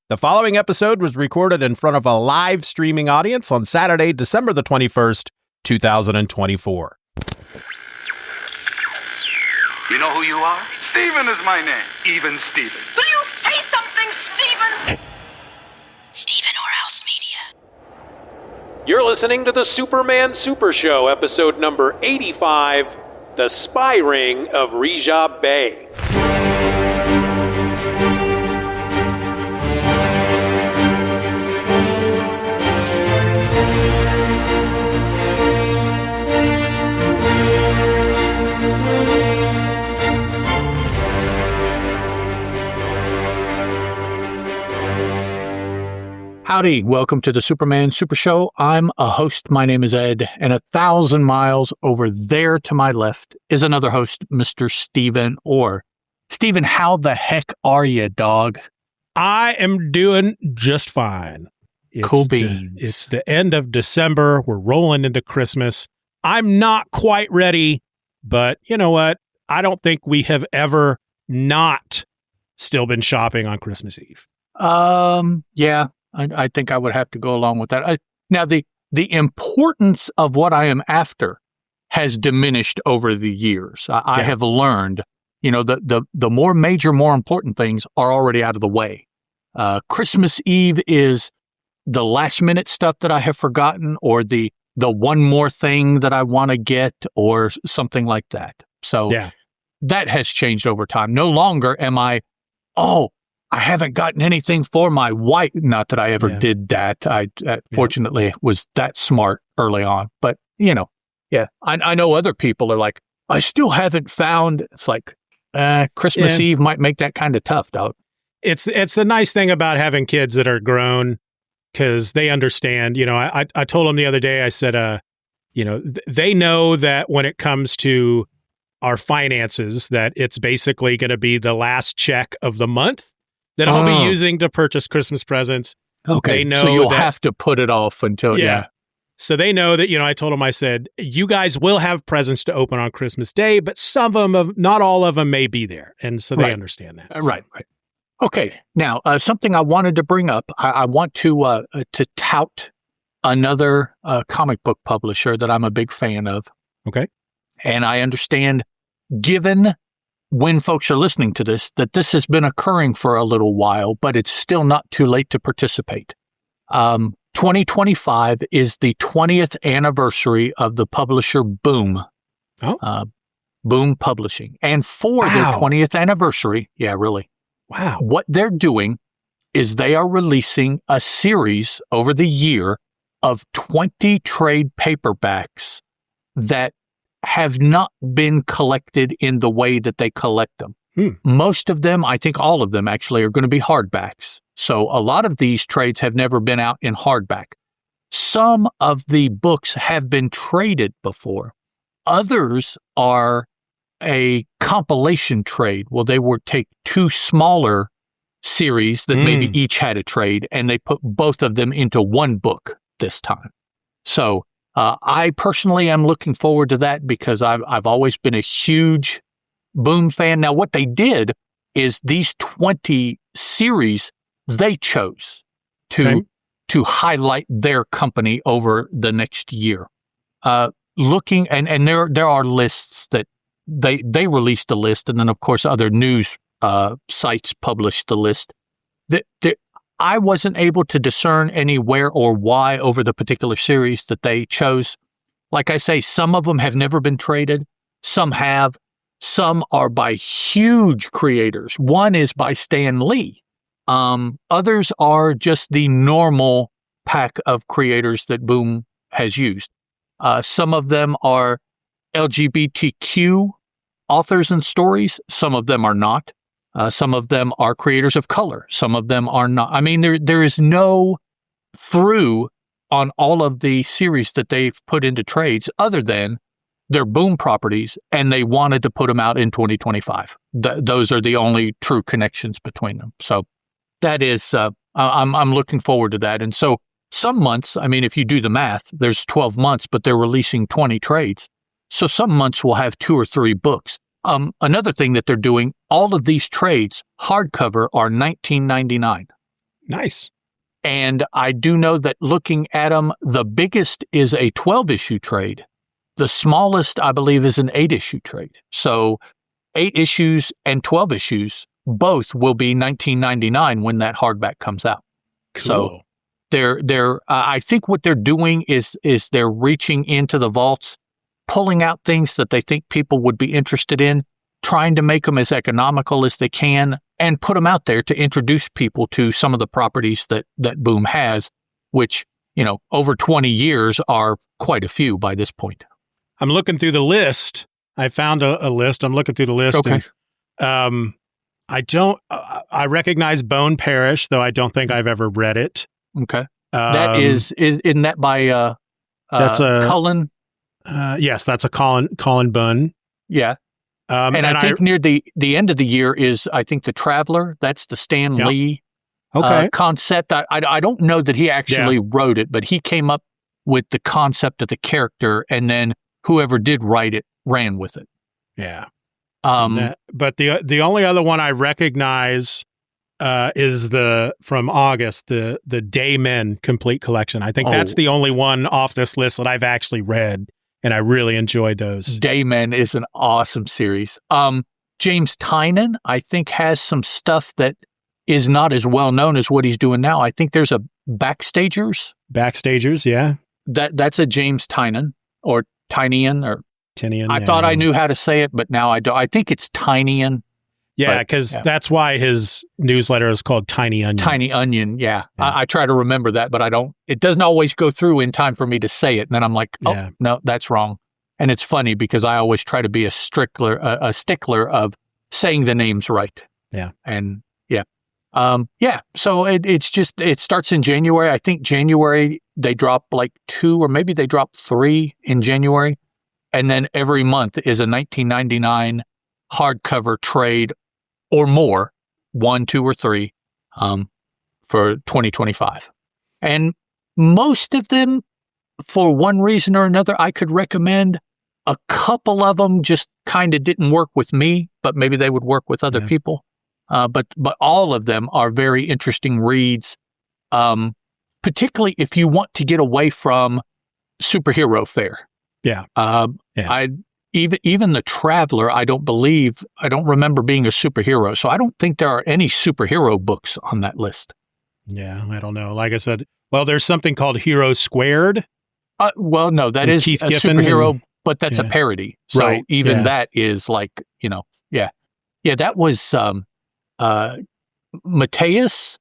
The following episode was recorded in front of a live streaming audience on Saturday, December the 21st, 2024. You know who you are? Steeven is my name. Even Steeven. Will you say something, Steeven? Steeven or Else Media. You're listening to the Superman Super Show, episode number 85, The Spy Ring of Righab Bey. Howdy, welcome to the Superman Super Show. I'm a host. My name is Ed, and 1,000 miles over there to my left is another host, Mr. Steeven Orr. Steeven, how the heck are you, dog? I am doing just fine. Cool beans. It's the end of December. We're rolling into Christmas. I'm not quite ready, but you know what? I don't think we have ever not still been shopping on Christmas Eve. Yeah. I think I would have to go along with that. Now, the importance of what I am after has diminished over the years. I have learned, the more major, more important things are already out of the way. Christmas Eve is the last minute stuff that I have forgotten, or the one more thing that I want to get, or something like that. So that has changed over time. No longer am I, I haven't gotten anything for my wife. Not that I ever did that. I fortunately was that smart early on. But, I know other people are like, I still haven't found. It's like, Christmas Eve might make that kind of tough, dog. It's a nice thing about having kids that are grown, because they understand. I told them the other day, I said, they know that when it comes to our finances, that it's basically going to be the last check of the month that I'll be using to purchase Christmas presents. Okay, they know so you'll have to put it off until, So they know that, I told them, I said, you guys will have presents to open on Christmas Day, but some of them, not all of them may be there. And so they understand that. Right. Okay, now, something I wanted to bring up, I want to tout another comic book publisher that I'm a big fan of. Okay. And I understand, given when folks are listening to this, that this has been occurring for a little while, but it's still not too late to participate. 2025 is the 20th anniversary of the publisher Boom. Boom Publishing. And for their 20th anniversary, what they're doing is they are releasing a series over the year of 20 trade paperbacks that have not been collected in the way that they collect them. Most of them, I think all of them actually, are going to be hardbacks. So a lot of these trades have never been out in hardback. Some of the books have been traded before. Others are a compilation trade. Well, they would take two smaller series that maybe each had a trade, and they put both of them into one book this time. So I personally am looking forward to that, because I've always been a huge Boom fan. Now, what they did is these 20 series they chose to highlight their company over the next year. Looking and there are lists that they released a list, and then of course other news sites published the list. I wasn't able to discern anywhere or why over the particular series that they chose. Like I say, some of them have never been traded. Some have. Some are by huge creators. One is by Stan Lee. Others are just the normal pack of creators that Boom has used. Some of them are LGBTQ authors and stories. Some of them are not. Some of them are creators of color. Some of them are not. I mean, there is no through on all of the series that they've put into trades other than they're Boom properties, and they wanted to put them out in 2025. Those are the only true connections between them. So that is, I'm looking forward to that. And so some months, I mean, if you do the math, there's 12 months, but they're releasing 20 trades. So some months will have 2 or 3 books. Another thing that they're doing, all of these trades, hardcover, are $19.99. Nice. And I do know that looking at them, the biggest is a 12-issue trade. The smallest, I believe, is an 8-issue trade. So 8 issues and 12 issues, both will be $19.99 when that hardback comes out. Cool. So I think what they're doing is they're reaching into the vaults, pulling out things that they think people would be interested in, trying to make them as economical as they can, and put them out there to introduce people to some of the properties that Boom has, which, over 20 years are quite a few by this point. I'm looking through the list. I found a list. I'm looking through the list. Okay. And, I recognize Bone Parish, though I don't think I've ever read it. Okay. That isn't that by that's a Cullen? Yes, that's a Colin Bunn. Yeah. And I think near the end of the year is, I think, The Traveler. That's the Stan Lee concept. I don't know that he actually wrote it, but he came up with the concept of the character, and then whoever did write it ran with it. Yeah. But the only other one I recognize is from August, the Daymen Complete Collection. I think that's the only one off this list that I've actually read, and I really enjoyed those. Daymen is an awesome series. James Tynan, I think, has some stuff that is not as well known as what he's doing now. I think there's a Backstagers. Backstagers, yeah. That's a James Tynan or Tynian or Tinian. I thought I knew how to say it, but now I don't. I think it's Tynian. Yeah, because that's why his newsletter is called Tiny Onion. Tiny Onion, yeah. I try to remember that, but I don't. It doesn't always go through in time for me to say it, and then I'm like, no, that's wrong. And it's funny because I always try to be a stickler of saying the names right. Yeah. And so it starts in January. I think January they drop like 2 or maybe they drop 3 in January. And then every month is a $19.99 hardcover trade or more, 1, 2, or 3, for 2025. And most of them, for one reason or another, I could recommend. A couple of them just kind of didn't work with me, but maybe they would work with other people. But all of them are very interesting reads, particularly if you want to get away from superhero fare. Yeah. Even The Traveler, I don't remember being a superhero. So I don't think there are any superhero books on that list. Yeah, I don't know. Like I said, well, there's something called Hero Squared. Well, no, that is Keith a Giffen superhero, but that's a parody. So even that is like, Yeah, that was Mateus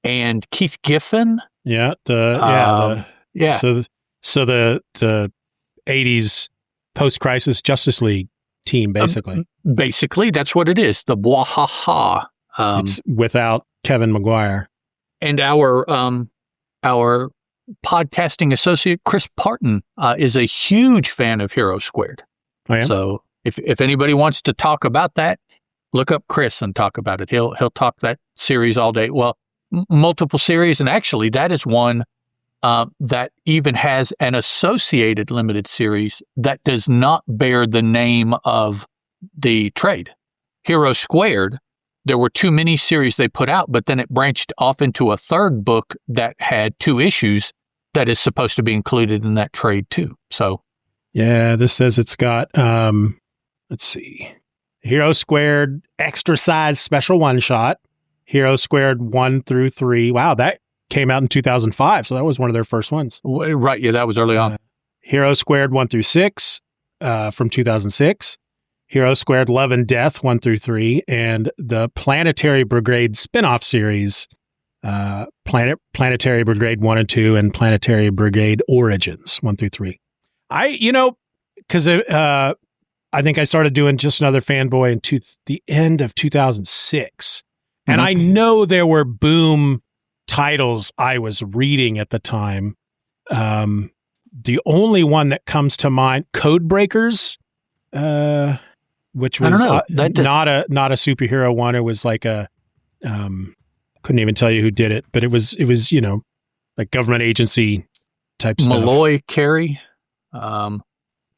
and Keith Giffen. Yeah, So the 80s post-crisis Justice League team, basically. Basically, that's what it is. The Bwahaha. It's without Kevin Maguire. And our podcasting associate, Chris Parton, is a huge fan of Hero Squared. Oh, yeah? So if anybody wants to talk about that, look up Chris and talk about it. He'll talk that series all day. Well, multiple series, and actually that is one that even has an associated limited series that does not bear the name of the trade. Hero Squared, there were 2 miniseries they put out, but then it branched off into a third book that had 2 issues that is supposed to be included in that trade too. So, yeah, this says it's got, let's see, Hero Squared Extra Size Special One Shot, Hero Squared 1 through 3. Wow, that came out in 2005, so that was one of their first ones. Right, yeah, that was early on. Hero Squared 1 through 6 from 2006. Hero Squared Love and Death 1 through 3, and the Planetary Brigade spin-off series, Planetary Brigade 1 and 2, and Planetary Brigade Origins 1 through 3. Because I think I started doing Just Another Fanboy in the end of 2006, and I know there were Boom titles I was reading at the time. The only one that comes to mind, Code Breakers, which was not a superhero one. It was like a couldn't even tell you who did it, but it was like government agency type stuff. Malloy Carey,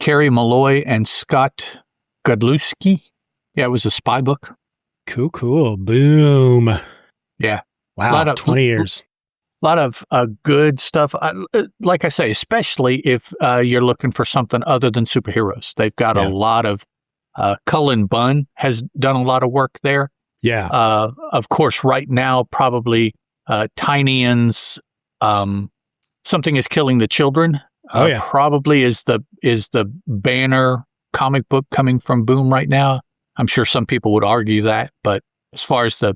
Carey Malloy and Scott Godlewski. Yeah, it was a spy book. Cool. Boom. Yeah. Wow, 20 years. A lot of good stuff. Like I say, especially if you're looking for something other than superheroes. They've got a lot of, Cullen Bunn has done a lot of work there. Yeah. Of course, right now, probably Tiny Ian's Something is Killing the Children. Probably is the banner comic book coming from Boom right now. I'm sure some people would argue that, but as far as the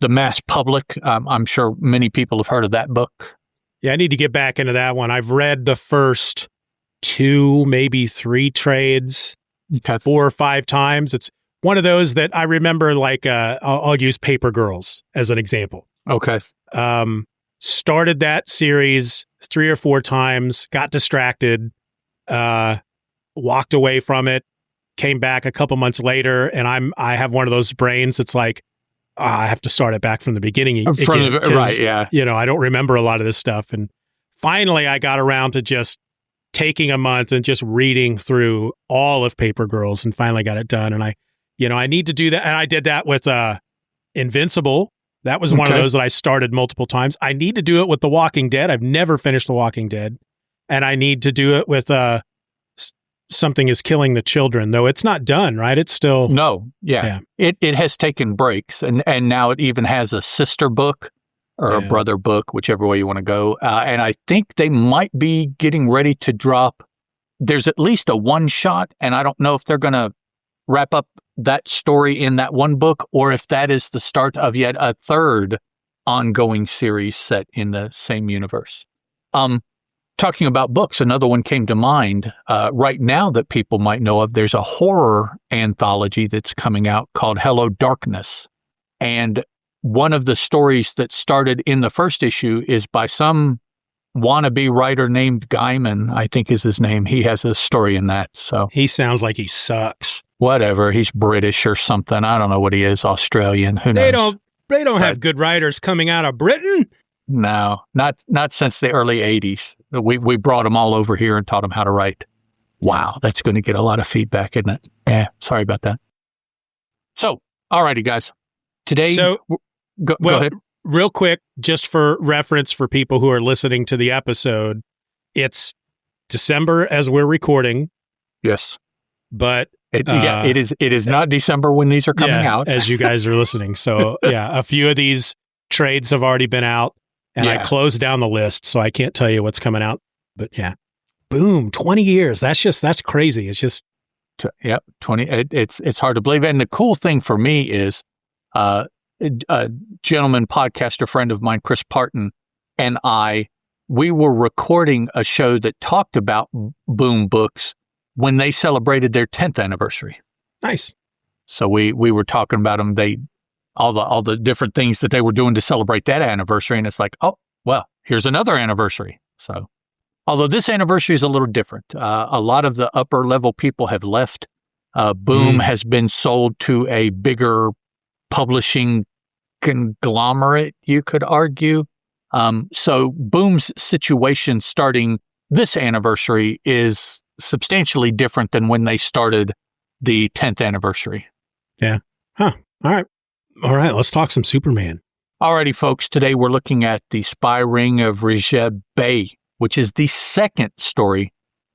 mass public, I'm sure many people have heard of that book. Yeah, I need to get back into that one. I've read the first 2, maybe 3 trades 4 or 5 times. It's one of those that I remember, like, I'll use Paper Girls as an example. Okay. Started that series 3 or 4 times, got distracted, walked away from it, came back a couple months later, and I have one of those brains that's like, I have to start it back from the beginning again. Right, yeah. I don't remember a lot of this stuff. And finally, I got around to just taking a month and just reading through all of Paper Girls and finally got it done. And I need to do that. And I did that with Invincible. That was one of those that I started multiple times. I need to do it with The Walking Dead. I've never finished The Walking Dead. And I need to do it with Something is Killing the Children, though it's not done, right? It's still... No, yeah. It has taken breaks, and now it even has a sister book or a brother book, whichever way you want to go. And I think they might be getting ready to drop... There's at least a one-shot, and I don't know if they're going to wrap up that story in that one book, or if that is the start of yet a third ongoing series set in the same universe. Talking about books, another one came to mind right now that people might know of. There's a horror anthology that's coming out called Hello Darkness. And one of the stories that started in the first issue is by some wannabe writer named Gaiman, I think is his name. He has a story in that. So he sounds like he sucks. Whatever. He's British or something. I don't know what he is. Australian. Who knows? They don't have good writers coming out of Britain. No, not since the early 80s. We brought them all over here and taught them how to write. Wow, that's going to get a lot of feedback, isn't it? Yeah, sorry about that. So, alrighty, guys. Today, go ahead. Real quick, just for reference for people who are listening to the episode, it's December as we're recording. Yes. But... It is not December when these are coming out. As you guys are listening. So, a few of these trades have already been out. And I closed down the list, so I can't tell you what's coming out. But boom, 20 years. That's crazy. It's just... 20. It's hard to believe. And the cool thing for me is a gentleman, podcaster friend of mine, Chris Parton, and we were recording a show that talked about Boom books when they celebrated their 10th anniversary. Nice. So we were talking about them. All the different things that they were doing to celebrate that anniversary. And it's like, oh, well, here's another anniversary. So, although this anniversary is a little different, a lot of the upper level people have left. Boom has been sold to a bigger publishing conglomerate, you could argue. So Boom's situation starting this anniversary is substantially different than when they started the 10th anniversary. Yeah. Huh. All right, let's talk some Superman. Alrighty, folks. Today we're looking at the Spy Ring of Righab Bey, which is the third story.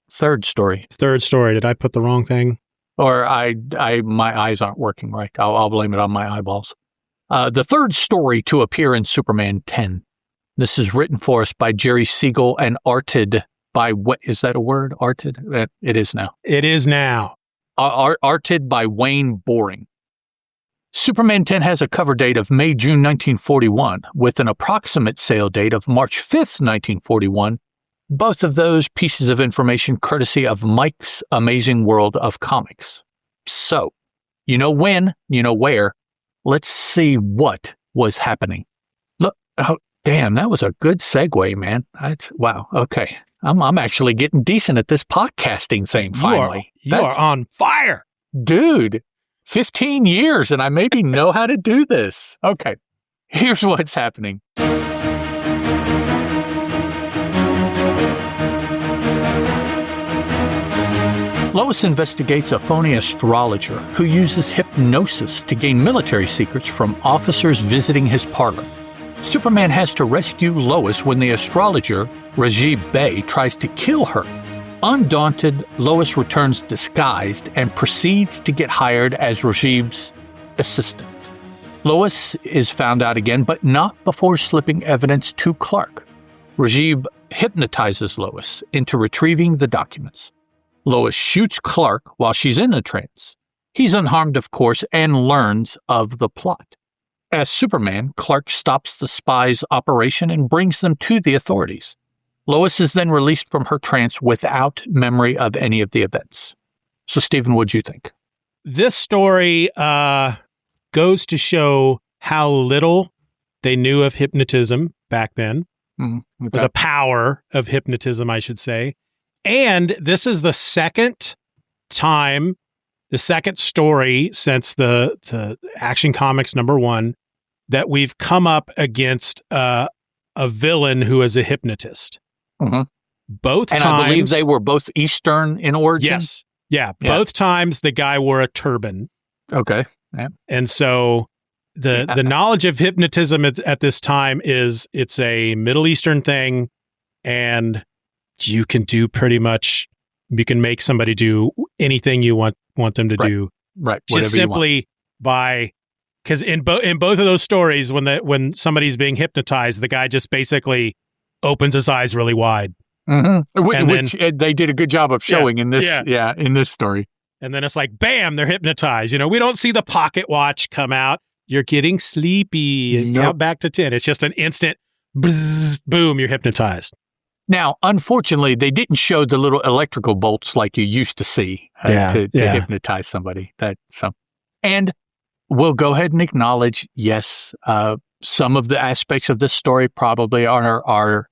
Third story. Did I put the wrong thing? Or my eyes aren't working right. I'll blame it on my eyeballs. The third story to appear in Superman 10. This is written for us by Jerry Siegel and arted by, what is that a word? Arted? It is now. It is now. Arted by Wayne Boring. Superman 10 has a cover date of May-June 1941 with an approximate sale date of March 5th, 1941. Both of those pieces of information courtesy of Mike's Amazing World of Comics. So, you know when, you know where. Let's see what was happening. Look, oh, damn, that was a good segue, man. Wow, okay. I'm actually getting decent at this podcasting thing, finally. You are on fire. Dude. 15 years and I maybe know how to do this. Okay, here's what's happening. Lois investigates a phony astrologer who uses hypnosis to gain military secrets from officers visiting his parlor. Superman has to rescue Lois when the astrologer, Righab Bey, tries to kill her. Undaunted, Lois returns disguised and proceeds to get hired as Righib's assistant. Lois is found out again, but not before slipping evidence to Clark. Righab hypnotizes Lois into retrieving the documents. Lois shoots Clark while she's in a trance. He's unharmed, of course, and learns of the plot. As Superman, Clark stops the spies' operation and brings them to the authorities. Lois is then released from her trance without memory of any of the events. So, Steeven, what'd you think? This story goes to show how little they knew of hypnotism back then, or the power of hypnotism, I should say. And this is the second time, the second story since the Action Comics #1 that we've come up against a villain who is a hypnotist. Mm-hmm. Both times, I believe they were both Eastern in origin. Yes, yeah. Both times the guy wore a turban. Okay, yeah. And so the knowledge of hypnotism at this time is it's a Middle Eastern thing, and you can do pretty much. You can make somebody do anything you want them to do, right? Just simply by. Because in both of those stories, when somebody's being hypnotized, the guy just basically opens his eyes really wide, which they did a good job of showing in this, in this story. And then it's like, bam, they're hypnotized. You know, we don't see the pocket watch come out. You're getting sleepy. And count back to 10. It's just an instant, bzzz, boom, you're hypnotized. Now, unfortunately, they didn't show the little electrical bolts like you used to see to hypnotize somebody. And we'll go ahead and acknowledge, yes, some of the aspects of this story probably are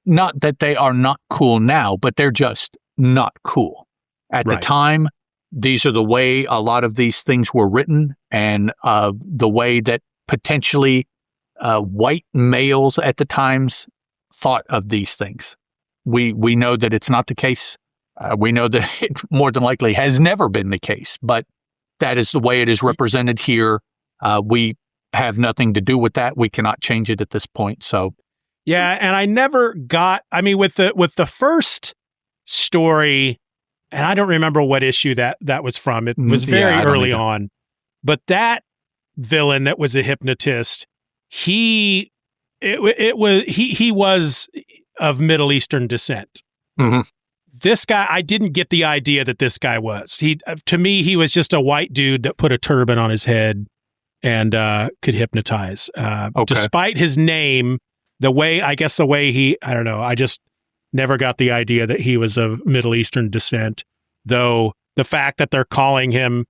not that they are not cool now, but they're just not cool. At the time, these are the way a lot of these things were written, and the way that potentially white males at the times thought of these things. We know that it's not the case. We know that it more than likely has never been the case, but that is the way it is represented here. We have nothing to do with that. We cannot change it at this point. So, yeah, and I never got. I mean, with the first story, and I don't remember what issue that was from. It was very early on, but that villain that was a hypnotist, he was of Middle Eastern descent. Mm-hmm. This guy, I didn't get the idea that this guy was. To me, he was just a white dude that put a turban on his head and could hypnotize. Despite his name, I don't know, I just never got the idea that he was of Middle Eastern descent. Though the fact that they're calling him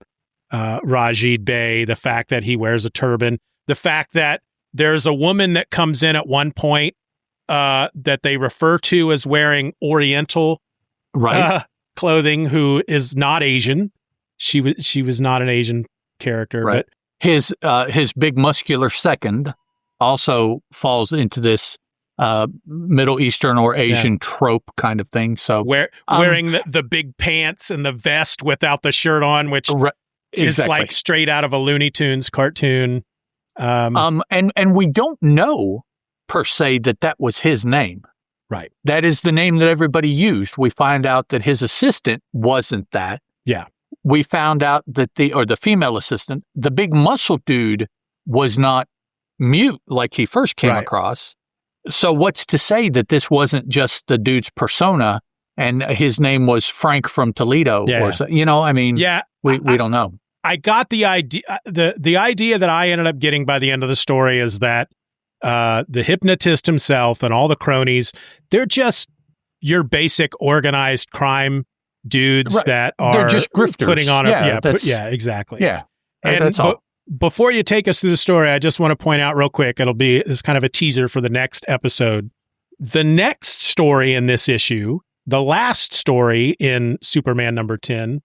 Righab Bey, the fact that he wears a turban, the fact that there's a woman that comes in at one point that they refer to as wearing Oriental clothing, who is not Asian. She was not an Asian character, but his big muscular second also falls into this Middle Eastern or Asian trope kind of thing. So wearing the big pants and the vest without the shirt on, which is like straight out of a Looney Tunes cartoon. And we don't know per se that was his name. Right. That is the name that everybody used. We find out that his assistant wasn't that. Yeah. We found out that the female assistant, the big muscle dude, was not mute like he first came across. So what's to say that this wasn't just the dude's persona and his name was Frank from Toledo or so, we don't know. I got the idea. The idea that I ended up getting by the end of the story is that the hypnotist himself and all the cronies, they're just your basic organized crime dudes that are they're just grifters. Putting on exactly. Yeah. And that's all. Before you take us through the story, I just want to point out real quick, it's kind of a teaser for the next episode. The next story in this issue, the last story in Superman #10,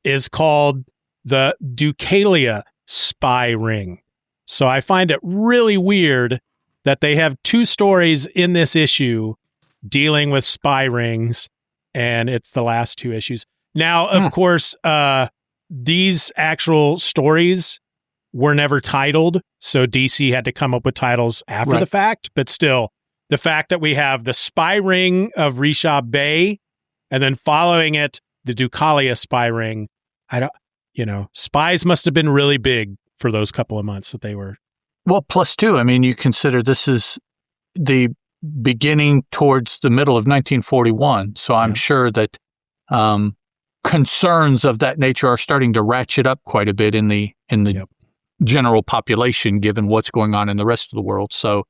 is called The Deucalia Spy Ring. So I find it really weird that they have two stories in this issue dealing with spy rings, and it's the last two issues. Now, of course, these actual stories were never titled. So DC had to come up with titles after the fact. But still, the fact that we have the spy ring of Righab Bey and then following it, the Deucalion spy ring. Spies must have been really big for those couple of months that they were. Well, plus two, I mean, you consider this is the beginning towards the middle of 1941. So I'm sure that concerns of that nature are starting to ratchet up quite a bit in the general population, given what's going on in the rest of the world. So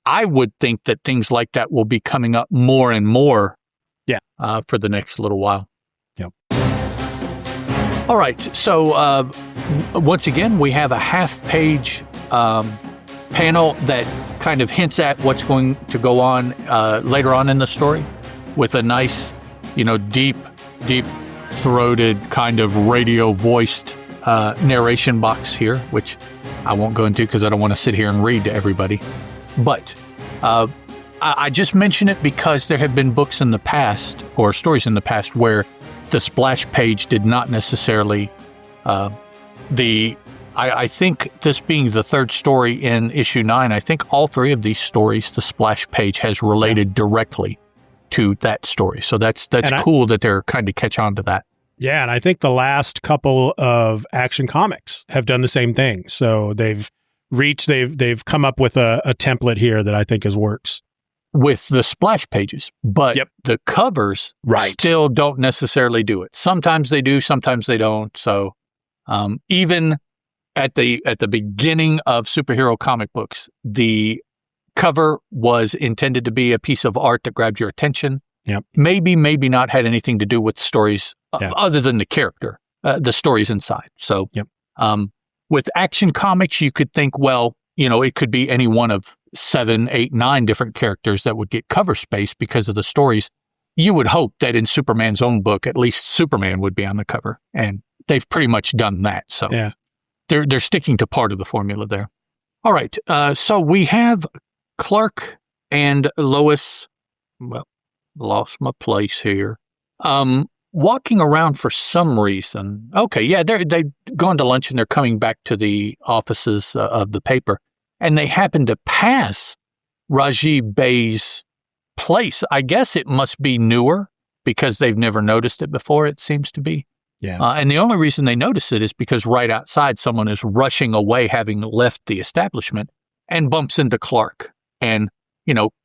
I would think that things like that will be coming up more and more for the next little while. Yep. All right. So once again, we have a half-page panel that kind of hints at what's going to go on later on in the story with a nice, deep-throated kind of radio-voiced narration box here, which I won't go into because I don't want to sit here and read to everybody. But I just mention it because there have been books in the past or stories in the past where the splash page did not necessarily I think this being the third story in issue 9, I think all three of these stories, the splash page has related directly to that story. So that's cool that they're kind of catch on to that. Yeah, and I think the last couple of Action Comics have done the same thing. So they've come up with a template here that I think works. With the splash pages, but the covers still don't necessarily do it. Sometimes they do, sometimes they don't. So even at the beginning of superhero comic books, the cover was intended to be a piece of art that grabbed your attention. Yep. Maybe not had anything to do with the stories other than the character, the stories inside. So with Action Comics, you could think, well, it could be any one of 7, 8, 9 different characters that would get cover space because of the stories. You would hope that in Superman's own book, at least Superman would be on the cover, and they've pretty much done that. So they're sticking to part of the formula there. All right, so we have Clark and Lois. Well, lost my place here. Walking around for some reason. Okay, yeah, they've gone to lunch and they're coming back to the offices of the paper, and they happen to pass Righab Bey's place. I guess it must be newer because they've never noticed it before, it seems to be. Yeah. And the only reason they notice it is because right outside someone is rushing away having left the establishment and bumps into Clark. And,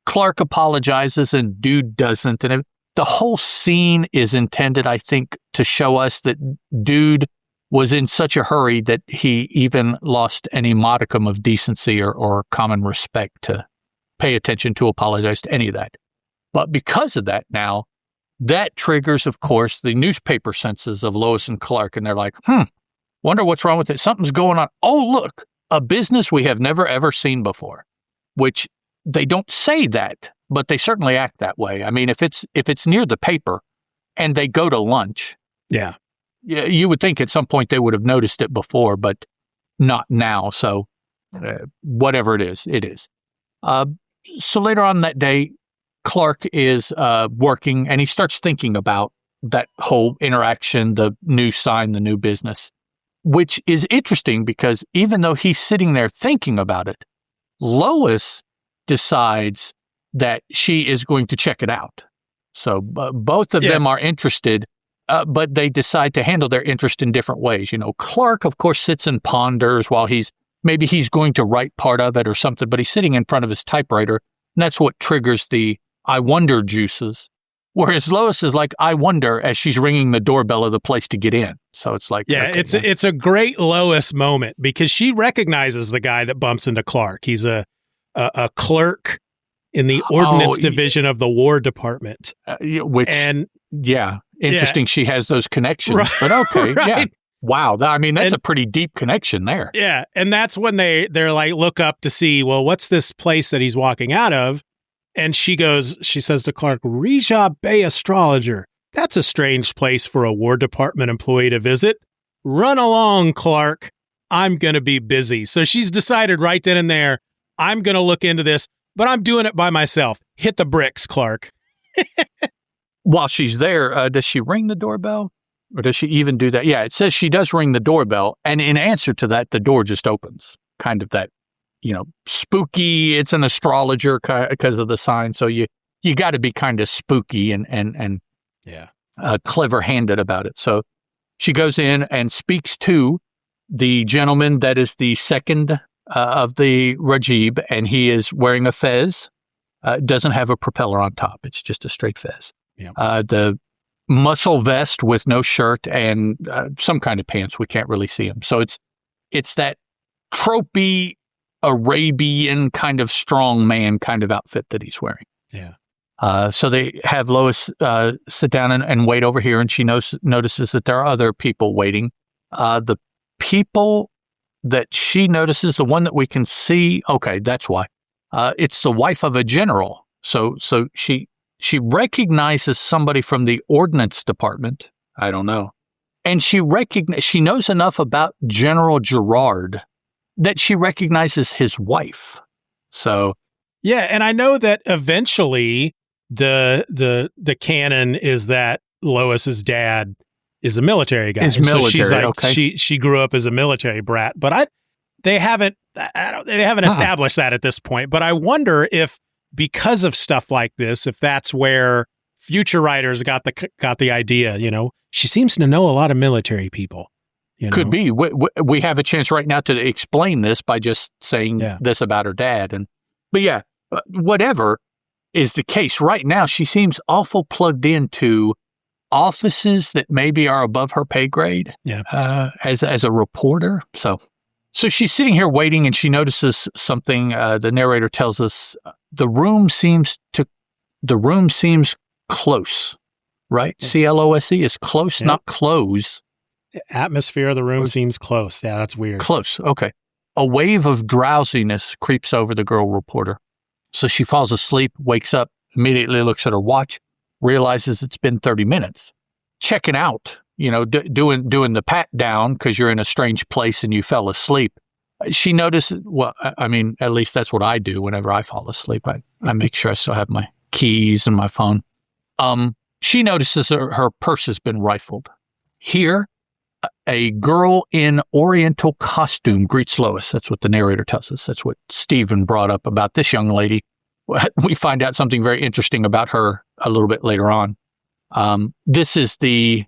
Clark apologizes and Dude doesn't. And the whole scene is intended, I think, to show us that Dude was in such a hurry that he even lost any modicum of decency or common respect to pay attention to apologize to any of that. But because of that now, that triggers, of course, the newspaper senses of Lois and Clark. And they're like, wonder what's wrong with it. Something's going on. Oh, look, a business we have never, ever seen before, which they don't say that, but they certainly act that way. I mean, if it's near the paper and they go to lunch, you would think at some point they would have noticed it before, but not now. So whatever it is, it is. So later on that day, Clark is working and he starts thinking about that whole interaction, the new sign, the new business, which is interesting because even though he's sitting there thinking about it, Lois decides that she is going to check it out. So both of them are interested, but they decide to handle their interest in different ways. Clark, of course, sits and ponders while he's going to write part of it or something, but he's sitting in front of his typewriter, and that's what triggers the I wonder juices. Whereas Lois is like, I wonder, as she's ringing the doorbell of the place to get in. So it's like, it's a great Lois moment because she recognizes the guy that bumps into Clark. He's a clerk in the ordnance division of the War Department. Interesting. She has those connections, but okay. Right. Yeah. Wow. That's a pretty deep connection there. Yeah. And that's when they're like, look up to see, well, what's this place that he's walking out of? And she says to Clark, Righab Bey astrologer. That's a strange place for a War Department employee to visit. Run along, Clark. I'm going to be busy. So she's decided right then and there, I'm going to look into this, but I'm doing it by myself. Hit the bricks, Clark. While she's there, does she ring the doorbell? Or does she even do that? Yeah, it says she does ring the doorbell. And in answer to that, the door just opens. Kind of that, spooky. It's an astrologer because of the sign. So you got to be kind of spooky and clever-handed about it. So she goes in and speaks to the gentleman that is the second of the Righab, and he is wearing a fez. Doesn't have a propeller on top. It's just a straight fez. Yeah. The muscle vest with no shirt and some kind of pants. We can't really see him. So it's that tropey Arabian kind of strong man kind of outfit that he's wearing. Yeah. So they have Lois sit down and wait over here, and she notices that there are other people waiting. The people that she notices, the one that we can see, okay, that's why. It's the wife of a general. So she recognizes somebody from the ordnance department. I don't know. And she knows enough about General Gerard that she recognizes his wife. So yeah, and I know that eventually the canon is that Lois's dad is a military guy. So she's like, okay. She grew up as a military brat, but they haven't established that at this point. But I wonder if, because of stuff like this, if that's where future writers got the idea. She seems to know a lot of military people. Could be. We have a chance right now to explain this by just saying this about her dad. But yeah, whatever is the case right now, she seems awful plugged into offices that maybe are above her pay grade. Yeah. As a reporter. So she's sitting here waiting, and she notices something. The narrator tells us the room seems close, right? CLOSE is close, not close. Atmosphere of the room seems close. Yeah, that's weird. Close. Okay. A wave of drowsiness creeps over the girl reporter. So she falls asleep, wakes up, immediately looks at her watch, realizes it's been 30 minutes. Checking out, doing the pat down because you're in a strange place and you fell asleep. She notices, at least that's what I do whenever I fall asleep. I make sure I still have my keys and my phone. She notices her purse has been rifled. Here, a girl in Oriental costume greets Lois. That's what the narrator tells us. That's what Steeven brought up about this young lady. We find out something very interesting about her a little bit later on. This is the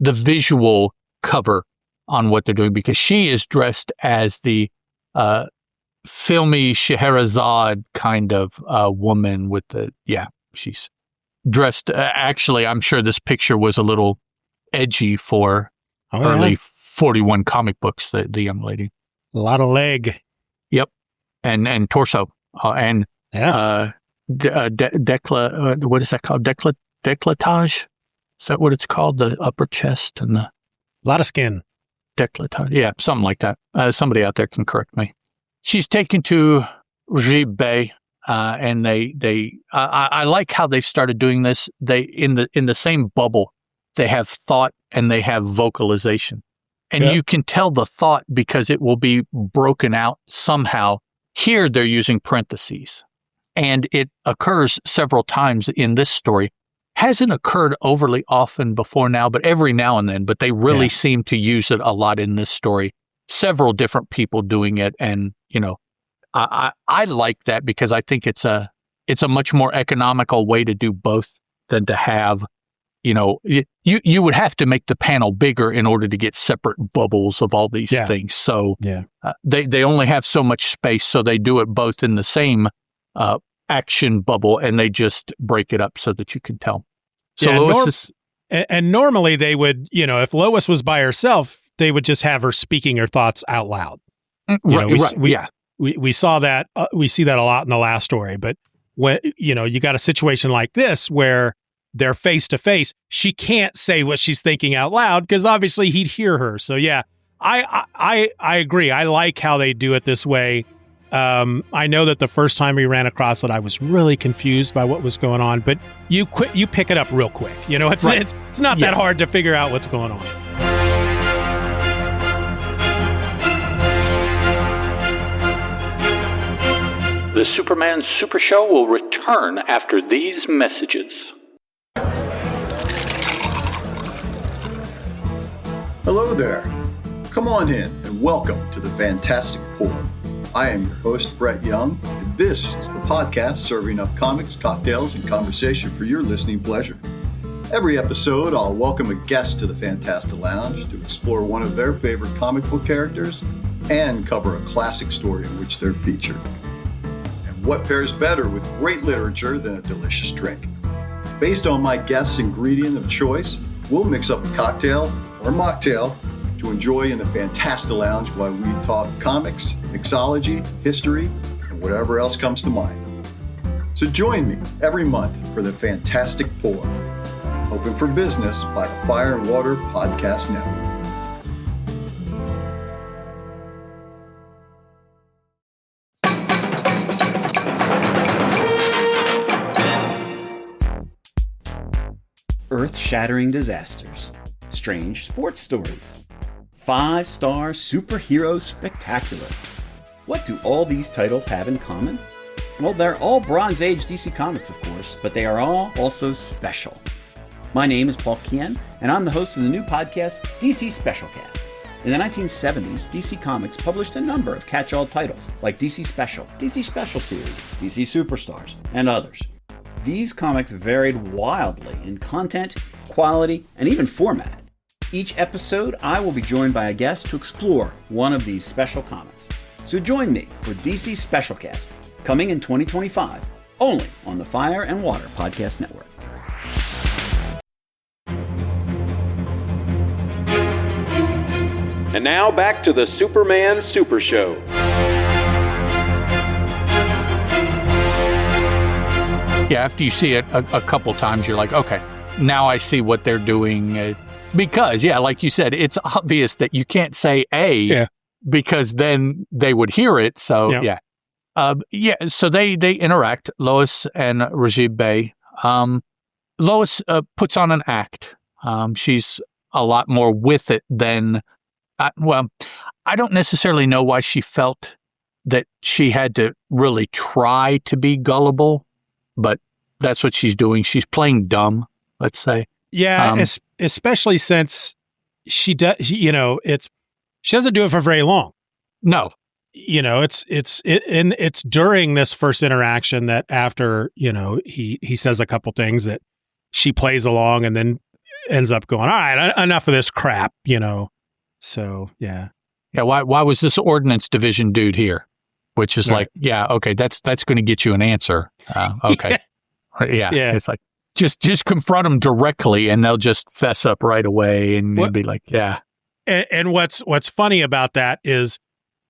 visual cover on what they're doing, because she is dressed as the filmy Scheherazade kind of woman with she's dressed. Actually, I'm sure this picture was a little edgy for early 41 comic books, the young lady. A lot of leg. Yep. And torso. What is that called? Décolletage? Is that what it's called? The upper chest and a lot of skin. Décolletage. Yeah, something like that. Somebody out there can correct me. She's taken to Righab Bey, and I like how they've started doing this. They in the same bubble, they have thought and they have vocalization. And you can tell the thought because it will be broken out somehow. Here they're using parentheses. And it occurs several times in this story. Hasn't occurred overly often before now, but every now and then. But they really seem to use it a lot in this story. Several different people doing it. And, I like that because I think it's a much more economical way to do both than to have, you would have to make the panel bigger in order to get separate bubbles of all these things. So they only have so much space, so they do it both in the same action bubble, and they just break it up so that you can tell. So Lois and normally they would, if Lois was by herself, they would just have her speaking her thoughts out loud. We saw that. We see that a lot in the last story. But when you got a situation like this where they're face to face, she can't say what she's thinking out loud because obviously he'd hear her. So I agree. I like how they do it this way. I know that the first time we ran across it, I was really confused by what was going on. But you pick it up real quick. It's not that hard to figure out what's going on. The Superman Super Show will return after these messages. Hello there. Come on in and welcome to the Fantastic Pour. I am your host, Brett Young, and this is the podcast serving up comics, cocktails, and conversation for your listening pleasure. Every episode, I'll welcome a guest to the Fantastic Lounge to explore one of their favorite comic book characters and cover a classic story in which they're featured. And what pairs better with great literature than a delicious drink? Based on my guest's ingredient of choice, we'll mix up a cocktail or mocktail to enjoy in the Fantastic Lounge while we talk comics, mixology, history, and whatever else comes to mind. So join me every month for the Fantastic Pour. Open for business by the Fire and Water Podcast Network. Earth-shattering disasters, strange sports stories, 5-star superhero spectacular. What do all these titles have in common? Well, they're all Bronze Age DC Comics, of course, but they are all also special. My name is Paul Kien, and I'm the host of the new podcast, DC Specialcast. In the 1970s, DC Comics published a number of catch-all titles, like DC Special Series, DC Superstars, and others. These comics varied wildly in content, quality, and even format. Each episode, I will be joined by a guest to explore one of these special comics. So join me for DC Specialcast, coming in 2025, only on the Fire and Water Podcast Network. And now back to the Superman Super Show. Yeah, after you see it a couple times, you're like, okay, now I see what they're doing. Because, yeah, like you said, it's obvious that you can't say because then they would hear it. So, so they interact, Lois and Righab Bey. Lois puts on an act. She's a lot more with it than... I don't necessarily know why she felt that she had to really try to be gullible, but that's what she's doing. She's playing dumb, let's say. Yeah, especially since she does. She doesn't do it for very long. No, it's during this first interaction that after he says a couple things that she plays along and then ends up going, all right, enough of this crap, So, yeah. Yeah, why was this ordnance division dude here? Which is like, okay, that's going to get you an answer. Okay. Yeah. It's like, just confront them directly and they'll just fess up right away and you'll be like, yeah. And what's funny about that is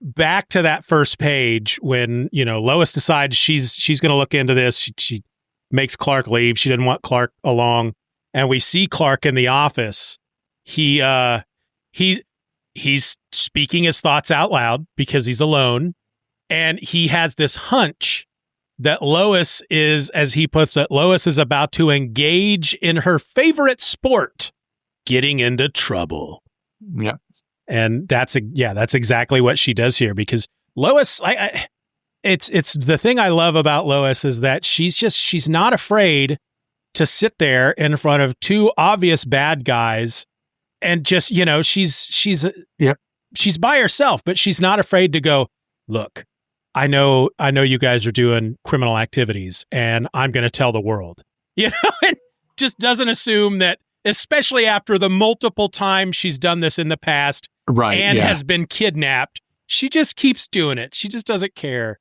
back to that first page when, Lois decides she's going to look into this. She makes Clark leave. She didn't want Clark along. And we see Clark in the office. He's speaking his thoughts out loud because he's alone. And he has this hunch that Lois is, as he puts it, Lois is about to engage in her favorite sport, getting into trouble. Yeah. And that's exactly what she does here, because Lois, it's the thing I love about Lois is that she's not afraid to sit there in front of two obvious bad guys and just, she's by herself, but she's not afraid to go, look, I know you guys are doing criminal activities and I'm going to tell the world, and just doesn't assume that, especially after the multiple times she's done this in the past has been kidnapped. She just keeps doing it. She just doesn't care.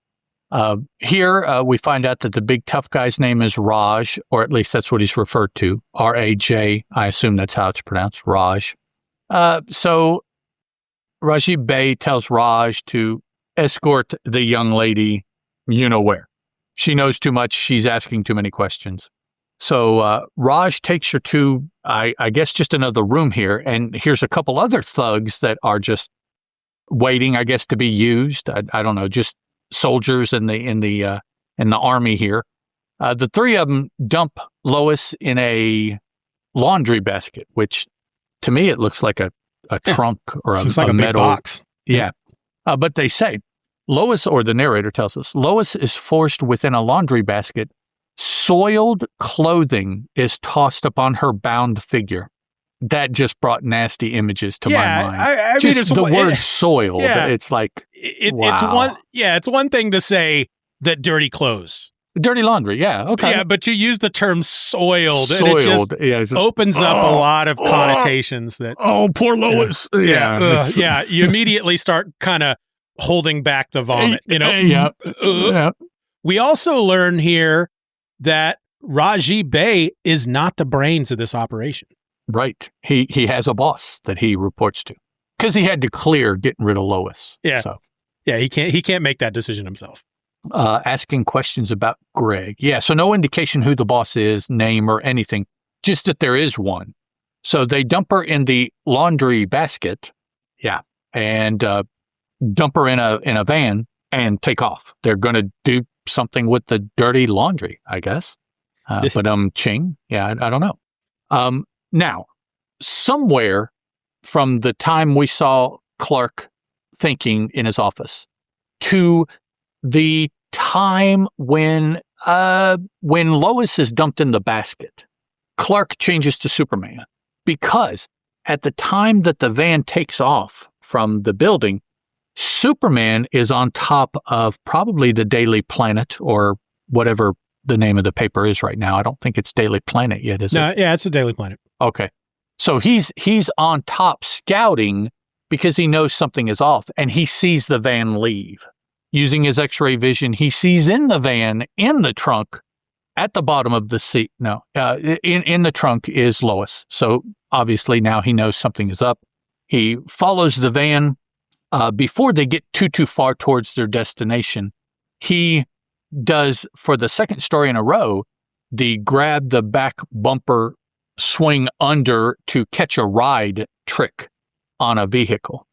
Here we find out that the big tough guy's name is Raj, or at least that's what he's referred to. R-A-J. I assume that's how it's pronounced, Raj. So Righab Bey tells Raj to escort the young lady, where. She knows too much. She's asking too many questions. So Raj takes her to, I guess, just another room here. And here's a couple other thugs that are just waiting, I guess, to be used. I don't know, just soldiers in the army here. The three of them dump Lois in a laundry basket, which to me it looks like a trunk or a like metal box. Yeah. But they say Lois, or the narrator tells us, Lois is forced within a laundry basket. Soiled clothing is tossed upon her bound figure. that just brought nasty images to my mind. I mean, just the word soiled. Yeah. It's like, wow. It's one thing to say that dirty clothes. Dirty laundry, yeah, okay. Yeah, but you use the term soiled. Soiled, and it just opens up a lot of connotations that... Oh, poor Lois. Yeah, you immediately start kind of holding back the vomit, you know? Yeah. We also learn here that Righab Bey is not the brains of this operation. Right. He has a boss that he reports to because he had to clear getting rid of Lois. Yeah. So. Yeah, he can't make that decision himself. Asking questions about Greg. Yeah, so no indication who the boss is, name, or anything, just that there is one. So they dump her in the laundry basket, and dump her in a van and take off. They're going to do something with the dirty laundry, I guess. But ching, I don't know. Now, somewhere from the time we saw Clark thinking in his office to the time when Lois is dumped in the basket, Clark changes to Superman, because at the time that the van takes off from the building, Superman is on top of probably the Daily Planet or whatever the name of the paper is right now. I don't think it's Daily Planet yet, is it? Yeah, it's a Daily Planet. Okay. So he's on top scouting because he knows something is off, and he sees the van leave. Using his X-ray vision, he sees in the van, in the trunk, at the bottom of the seat. No, in the trunk is Lois. So obviously now he knows something is up. He follows the van before they get too far towards their destination. He does, for the second story in a row, the grab the back bumper, swing under to catch a ride trick on a vehicle.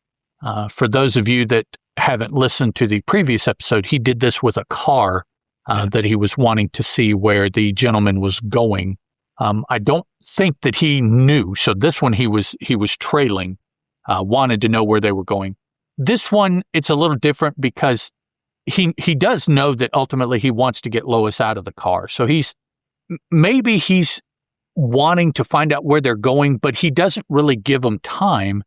For those of you that haven't listened to the previous episode, he did this with a car that he was wanting to see where the gentleman was going. I don't think that he knew. So this one he was trailing, wanted to know where they were going. This one, it's a little different because he does know that ultimately he wants to get Lois out of the car. So he's wanting to find out where they're going, but he doesn't really give them time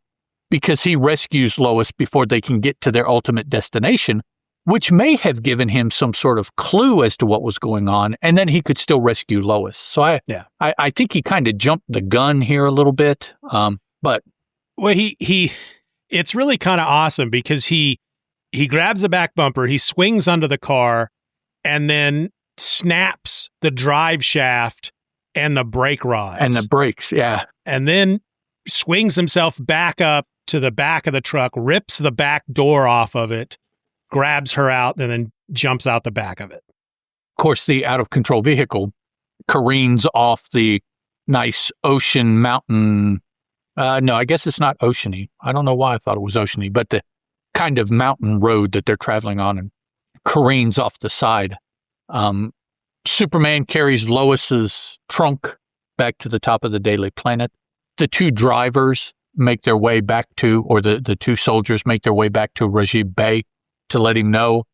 because he rescues Lois before they can get to their ultimate destination, which may have given him some sort of clue as to what was going on, and then he could still rescue Lois. So I think he kind of jumped the gun here a little bit. But well, it's really kind of awesome because he grabs the back bumper, he swings under the car, and then snaps the drive shaft and the brake rods. And the brakes, yeah. And then swings himself back up to the back of the truck, rips the back door off of it, grabs her out, and then jumps out the back of it. Of course, the out-of-control vehicle careens off the nice ocean mountain. No, I guess it's not oceany. I don't know why I thought it was oceany, but the kind of mountain road that they're traveling on and careens off the side. Superman carries Lois's trunk back to the top of the Daily Planet. The two drivers make their way back to, or the two soldiers make their way back to Righab Bey to let him know,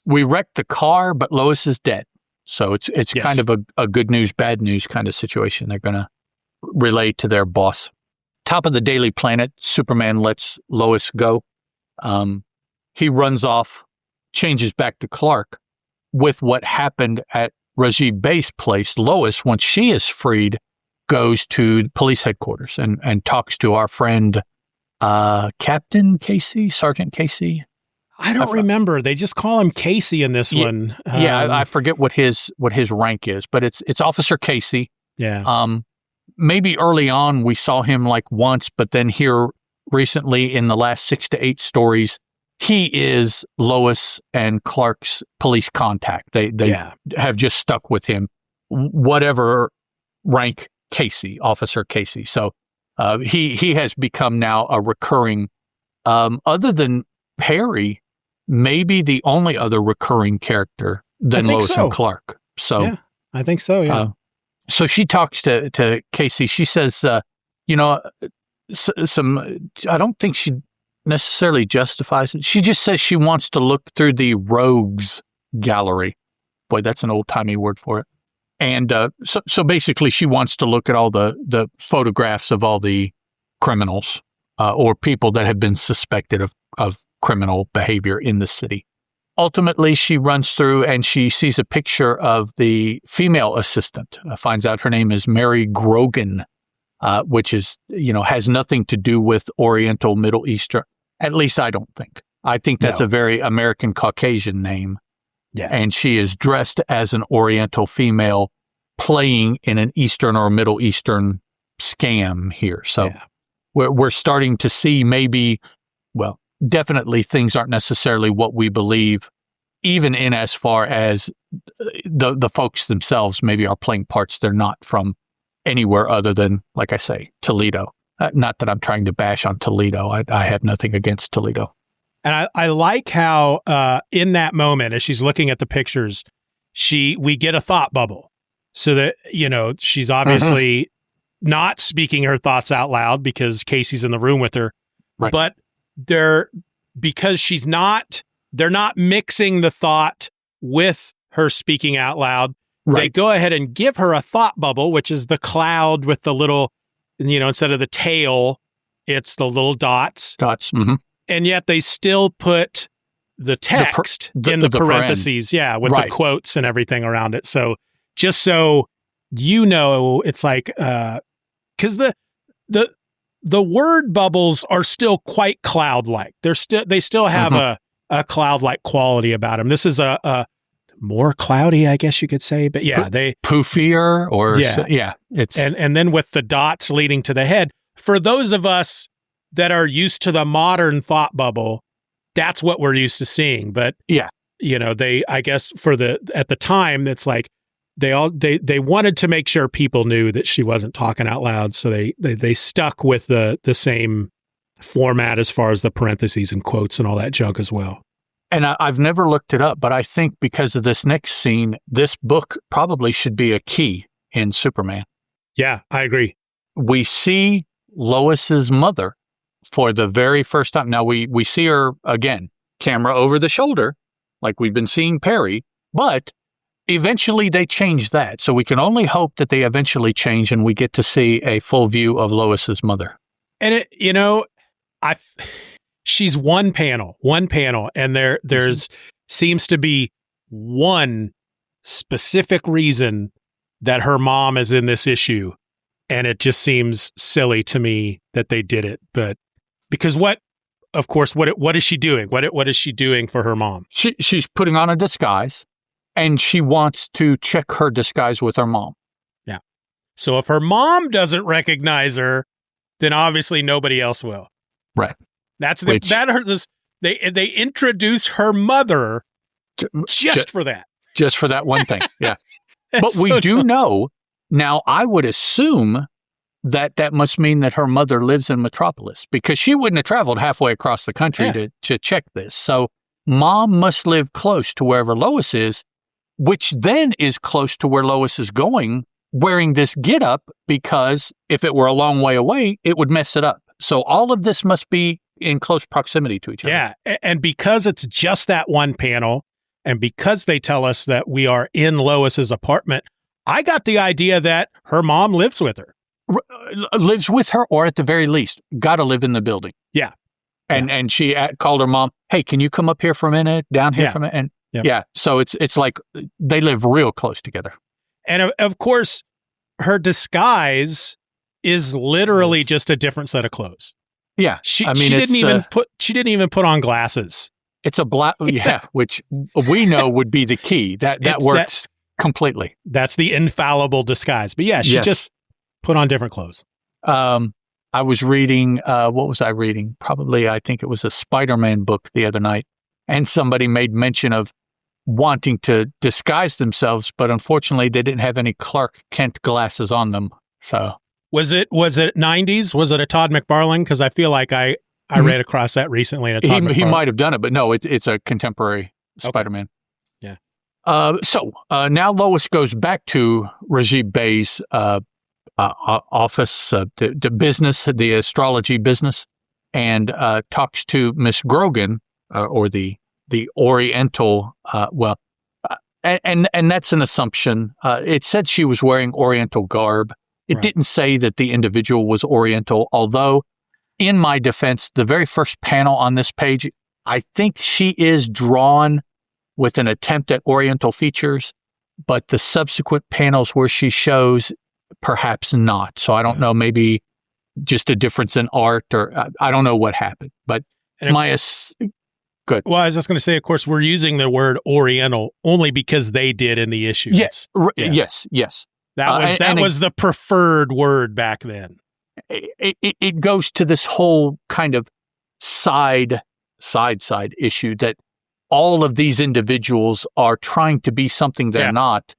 we wrecked the car, but Lois is dead. So it's yes. Kind of a good news, bad news kind of situation. They're going to relay to their boss. Top of the Daily Planet, Superman lets Lois go. He runs off, changes back to Clark with what happened at Righab Bey's place. Lois, once she is freed, goes to police headquarters and talks to our friend, Captain Casey, Sergeant Casey. I don't remember. They just call him Casey in this one. I forget what his rank is, but it's Officer Casey. Yeah. Maybe early on we saw him like once, but then here recently in the last 6 to 8 stories, he is Lois and Clark's police contact. They have just stuck with him, whatever rank Casey, Officer Casey. So he has become now a recurring, other than Perry, maybe the only other recurring character than Lois and Clark. So yeah, I think so. Yeah. So she talks to Casey. She says, some. I don't think she necessarily justifies it. She just says she wants to look through the rogues gallery. Boy, that's an old timey word for it. And so basically she wants to look at all the photographs of all the criminals or people that have been suspected of criminal behavior in the city. Ultimately, she runs through and she sees a picture of the female assistant, finds out her name is Mary Grogan, which is, has nothing to do with Oriental Middle Eastern. At least I don't think. I think that's a very American Caucasian name. Yeah. And she is dressed as an Oriental female playing in an Eastern or Middle Eastern scam here. So we're starting to see definitely things aren't necessarily what we believe, even in as far as the folks themselves maybe are playing parts they're not from anywhere other than, like I say, Toledo. Not that I'm trying to bash on Toledo. I have nothing against Toledo. And I like how in that moment, as she's looking at the pictures, we get a thought bubble. So that, she's obviously not speaking her thoughts out loud because Casey's in the room with her. Right. But because they're not mixing the thought with her speaking out loud. Right. They go ahead and give her a thought bubble, which is the cloud with the little, instead of the tail, it's the little dots. Mm-hmm. And yet they still put the text in the parentheses. With the quotes and everything around it. So just so it's like, because the word bubbles are still quite cloud-like. They still have a cloud-like quality about them. This is a more cloudy, I guess you could say. But they poofier or it's and then with the dots leading to the head. For those of us that are used to the modern thought bubble, that's what we're used to seeing. But I guess at the time, it's like they wanted to make sure people knew that she wasn't talking out loud, so they stuck with the same format as far as the parentheses and quotes and all that junk as well. And I've never looked it up, but I think because of this next scene, this book probably should be a key in Superman. Yeah, I agree. We see Lois's mother for the very first time. Now we see her again, camera over the shoulder, like we've been seeing Perry, but eventually they change that. So we can only hope that they eventually change and we get to see a full view of Lois's mother. And she's one panel, and there's seems to be one specific reason that her mom is in this issue. And it just seems silly to me that they did it. But because what is she doing? What is she doing for her mom? She's putting on a disguise. And she wants to check her disguise with her mom. Yeah. So if her mom doesn't recognize her, then obviously nobody else will. Right. That's they introduce her mother just for that. Just for that one thing. Yeah. But we do know now. I would assume that must mean that her mother lives in Metropolis because she wouldn't have traveled halfway across the country to check this. So mom must live close to wherever Lois is, which then is close to where Lois is going, wearing this getup, because if it were a long way away, it would mess it up. So all of this must be in close proximity to each other. Yeah, and because it's just that one panel, and because they tell us that we are in Lois's apartment, I got the idea that her mom lives with her. Lives with her, or at the very least, got to live in the building. Yeah. And she called her mom, hey, can you come up here for a minute, down here for a minute? And so it's like they live real close together. And of course, her disguise is literally just a different set of clothes. Yeah. She didn't even put on glasses. It's a black, which we know would be the key. That works completely. That's the infallible disguise. But she just put on different clothes. I was reading, what was I reading? Probably, I think it was a Spider-Man book the other night. And somebody made mention of wanting to disguise themselves, but unfortunately they didn't have any Clark Kent glasses on them. So was it 90s? Was it a Todd McFarlane? Because I feel like I read across that recently. He might have done it, but no, it's a contemporary Spider-Man. Yeah. So now Lois goes back to Righab Bey's office, the business, the astrology business, and talks to Miss Grogan, or the Oriental, and that's an assumption. It said she was wearing Oriental garb. It didn't say that the individual was Oriental, although in my defense, the very first panel on this page, I think she is drawn with an attempt at Oriental features, but the subsequent panels where she shows, perhaps not. So I don't know, maybe just a difference in art, or I don't know what happened. But good. Well, I was just going to say, of course, we're using the word Oriental only because they did in the issues. Yes. That was the preferred word back then. It goes to this whole kind of side issue that all of these individuals are trying to be something they're not.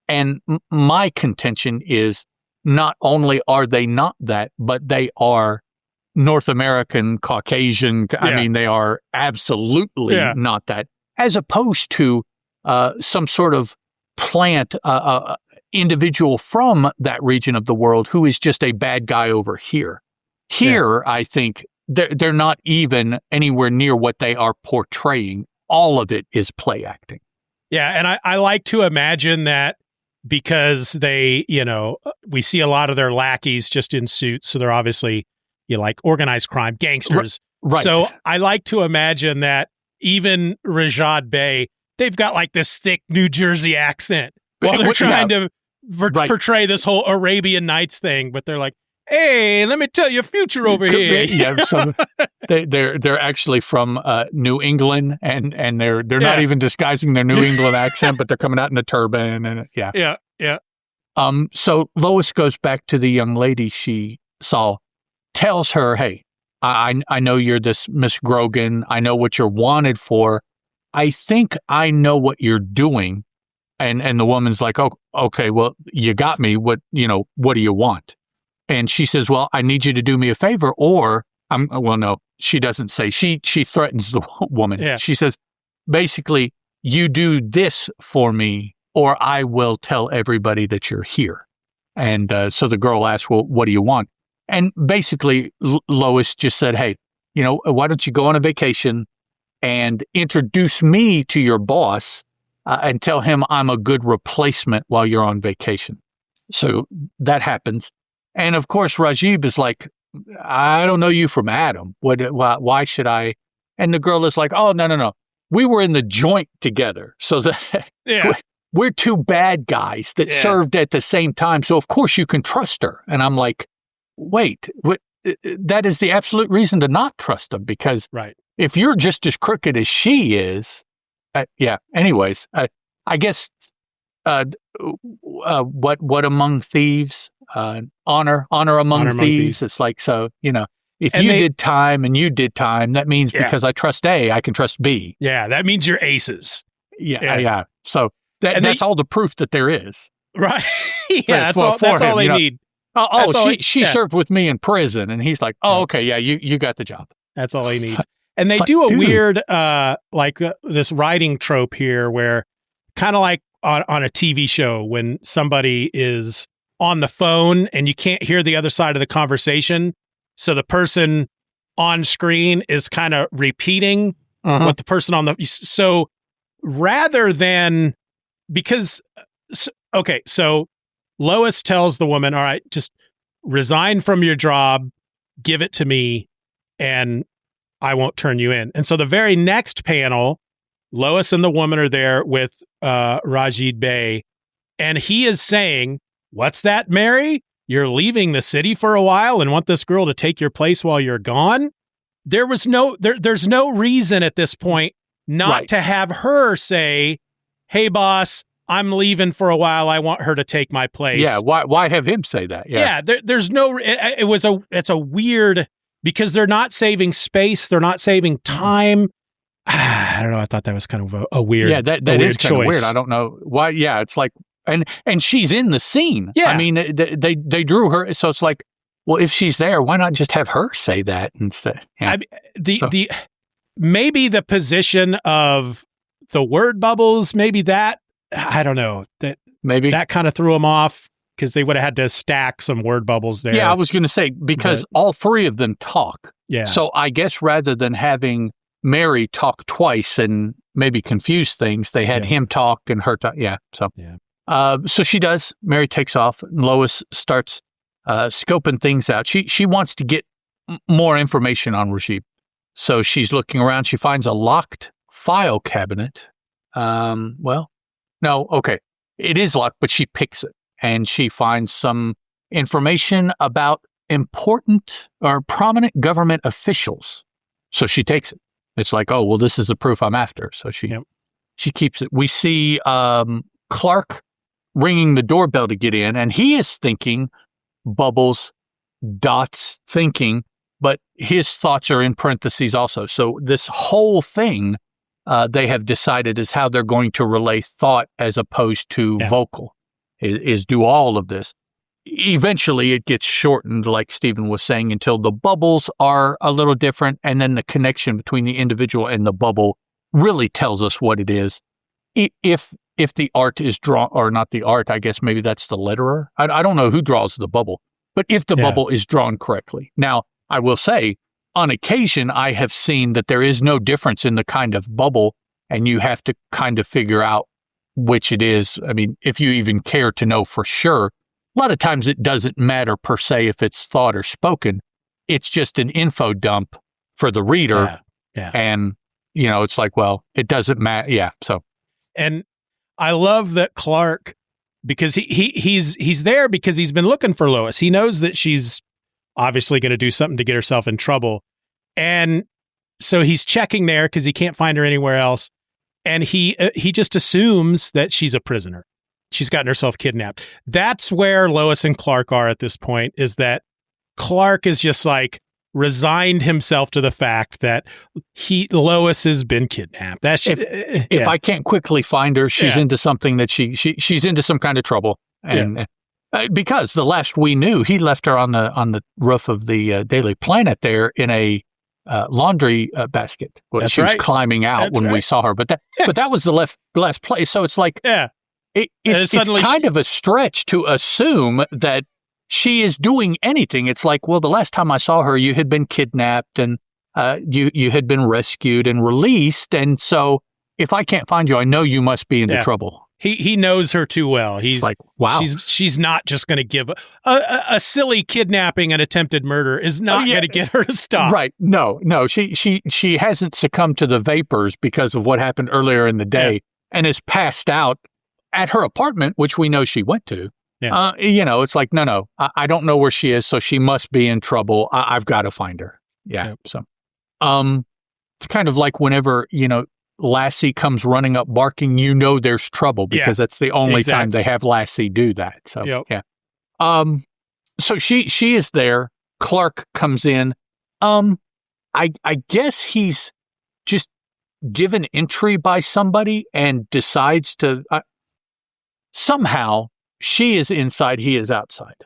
And my contention is not only are they not that, but they are North American, Caucasian. I mean, they are absolutely not that, as opposed to some sort of plant individual from that region of the world who is just a bad guy over here. Here, I think they're not even anywhere near what they are portraying. All of it is play acting. Yeah, and I like to imagine that because they, we see a lot of their lackeys just in suits, so they're obviously like organized crime gangsters. Right. So I like to imagine that even Righab Bey, they've got like this thick New Jersey accent while they're trying to portray this whole Arabian Nights thing, but they're like, hey, let me tell you a future over here. Yeah, so they're actually from New England, and they're not even disguising their New England accent, but they're coming out in a turban, and yeah. So Lois goes back to the young lady she saw, tells her, hey, I know you're this Miss Grogan. I know what you're wanted for. I think I know what you're doing. And the woman's like, oh, okay, well, you got me. What do you want? And she says, well, I need you to do me a favor, or no, she doesn't say. She threatens the woman. Yeah. She says, basically, you do this for me, or I will tell everybody that you're here. And so the girl asks, well, what do you want? And basically, Lois just said, hey, why don't you go on a vacation and introduce me to your boss and tell him I'm a good replacement while you're on vacation. So that happens. And of course, Righab is like, I don't know you from Adam. Why should I? And the girl is like, oh, no. We were in the joint together. So we're two bad guys that served at the same time. So of course you can trust her. And I'm like, wait, that is the absolute reason to not trust him, because if you're just as crooked as she is, anyways, I guess what among thieves, honor among thieves. It's like, so, if they did time and you did time, that means because I trust A, I can trust B. Yeah, that means you're aces. Yeah. So that's all the proof that there is. Right. Yeah, that's all they need. She served with me in prison, and he's like, oh, okay, yeah, you got the job. That's all he needs. And they do a weird, this writing trope here where kind of like on a TV show when somebody is on the phone and you can't hear the other side of the conversation. So the person on screen is kind of repeating what the person so rather than, so Lois tells the woman, all right, just resign from your job, give it to me, and I won't turn you in. And so the very next panel, Lois and the woman are there with Righab Bey, and he is saying, what's that, Mary? You're leaving the city for a while and want this girl to take your place while you're gone? There's no reason at this point not to have her say, hey, boss, I'm leaving for a while. I want her to take my place. Yeah. Why have him say that? Yeah. There's no, it's a weird, because they're not saving space. They're not saving time. I don't know. I thought that was kind of a weird, that is kind of weird. I don't know why. Yeah. It's like, and she's in the scene. Yeah. I mean, they drew her. So it's like, well, if she's there, why not just have her say that instead? Yeah. Maybe the position of the word bubbles, maybe that, I don't know, that kind of threw them off because they would have had to stack some word bubbles there. Yeah, I was going to say, because all three of them talk. Yeah. So I guess rather than having Mary talk twice and maybe confuse things. They had him talk and her talk. Yeah. So, so she does. Mary takes off, and Lois starts scoping things out. She wants to get more information on Righab. So she's looking around. She finds a locked file cabinet. It is locked, but she picks it, and she finds some information about important or prominent government officials. So she takes it. It's like, oh, well, this is the proof I'm after. So she keeps it. We see Clark ringing the doorbell to get in, and he is thinking bubbles, dots, thinking, but his thoughts are in parentheses also. So this whole thing they have decided is how they're going to relay thought as opposed to vocal, is do all of this. Eventually, it gets shortened, like Steeven was saying, until the bubbles are a little different, and then the connection between the individual and the bubble really tells us what it is. If the art is drawn, or not the art, I guess maybe that's the letterer. I don't know who draws the bubble, but if the bubble is drawn correctly. Now, I will say, on occasion, I have seen that there is no difference in the kind of bubble, and you have to kind of figure out which it is. I mean, if you even care to know for sure. A lot of times it doesn't matter per se if it's thought or spoken. It's just an info dump for the reader. And, it's like, well, it doesn't matter. Yeah. So. And I love that Clark, because he's there because he's been looking for Lois. He knows that she's obviously going to do something to get herself in trouble. And so he's checking there because he can't find her anywhere else. And he just assumes that she's a prisoner. She's gotten herself kidnapped. That's where Lois and Clark are at this point, is that Clark is just like resigned himself to the fact that Lois has been kidnapped. That's if I can't quickly find her, she's into something that she's into some kind of trouble. And because the last we knew, he left her on the roof of the Daily Planet there in a laundry basket. Well, she was climbing out when we saw her, but that was the last place. So it's like, it's kind of a stretch to assume that she is doing anything. It's like, well, the last time I saw her, you had been kidnapped and you had been rescued and released. And so if I can't find you, I know you must be into trouble. He knows her too well. He's like, wow. She's not just going to give a silly kidnapping and attempted murder is not going to get her to stop. Right. No. She hasn't succumbed to the vapors because of what happened earlier in the day and is passed out at her apartment, which we know she went to. It's like, no, I don't know where she is, so she must be in trouble. I've got to find her. So, it's kind of like whenever, Lassie comes running up barking, there's trouble because that's the only time they have Lassie do that. So, so she is there. Clark comes in. I guess he's just given entry by somebody and decides to, somehow she is inside, he is outside.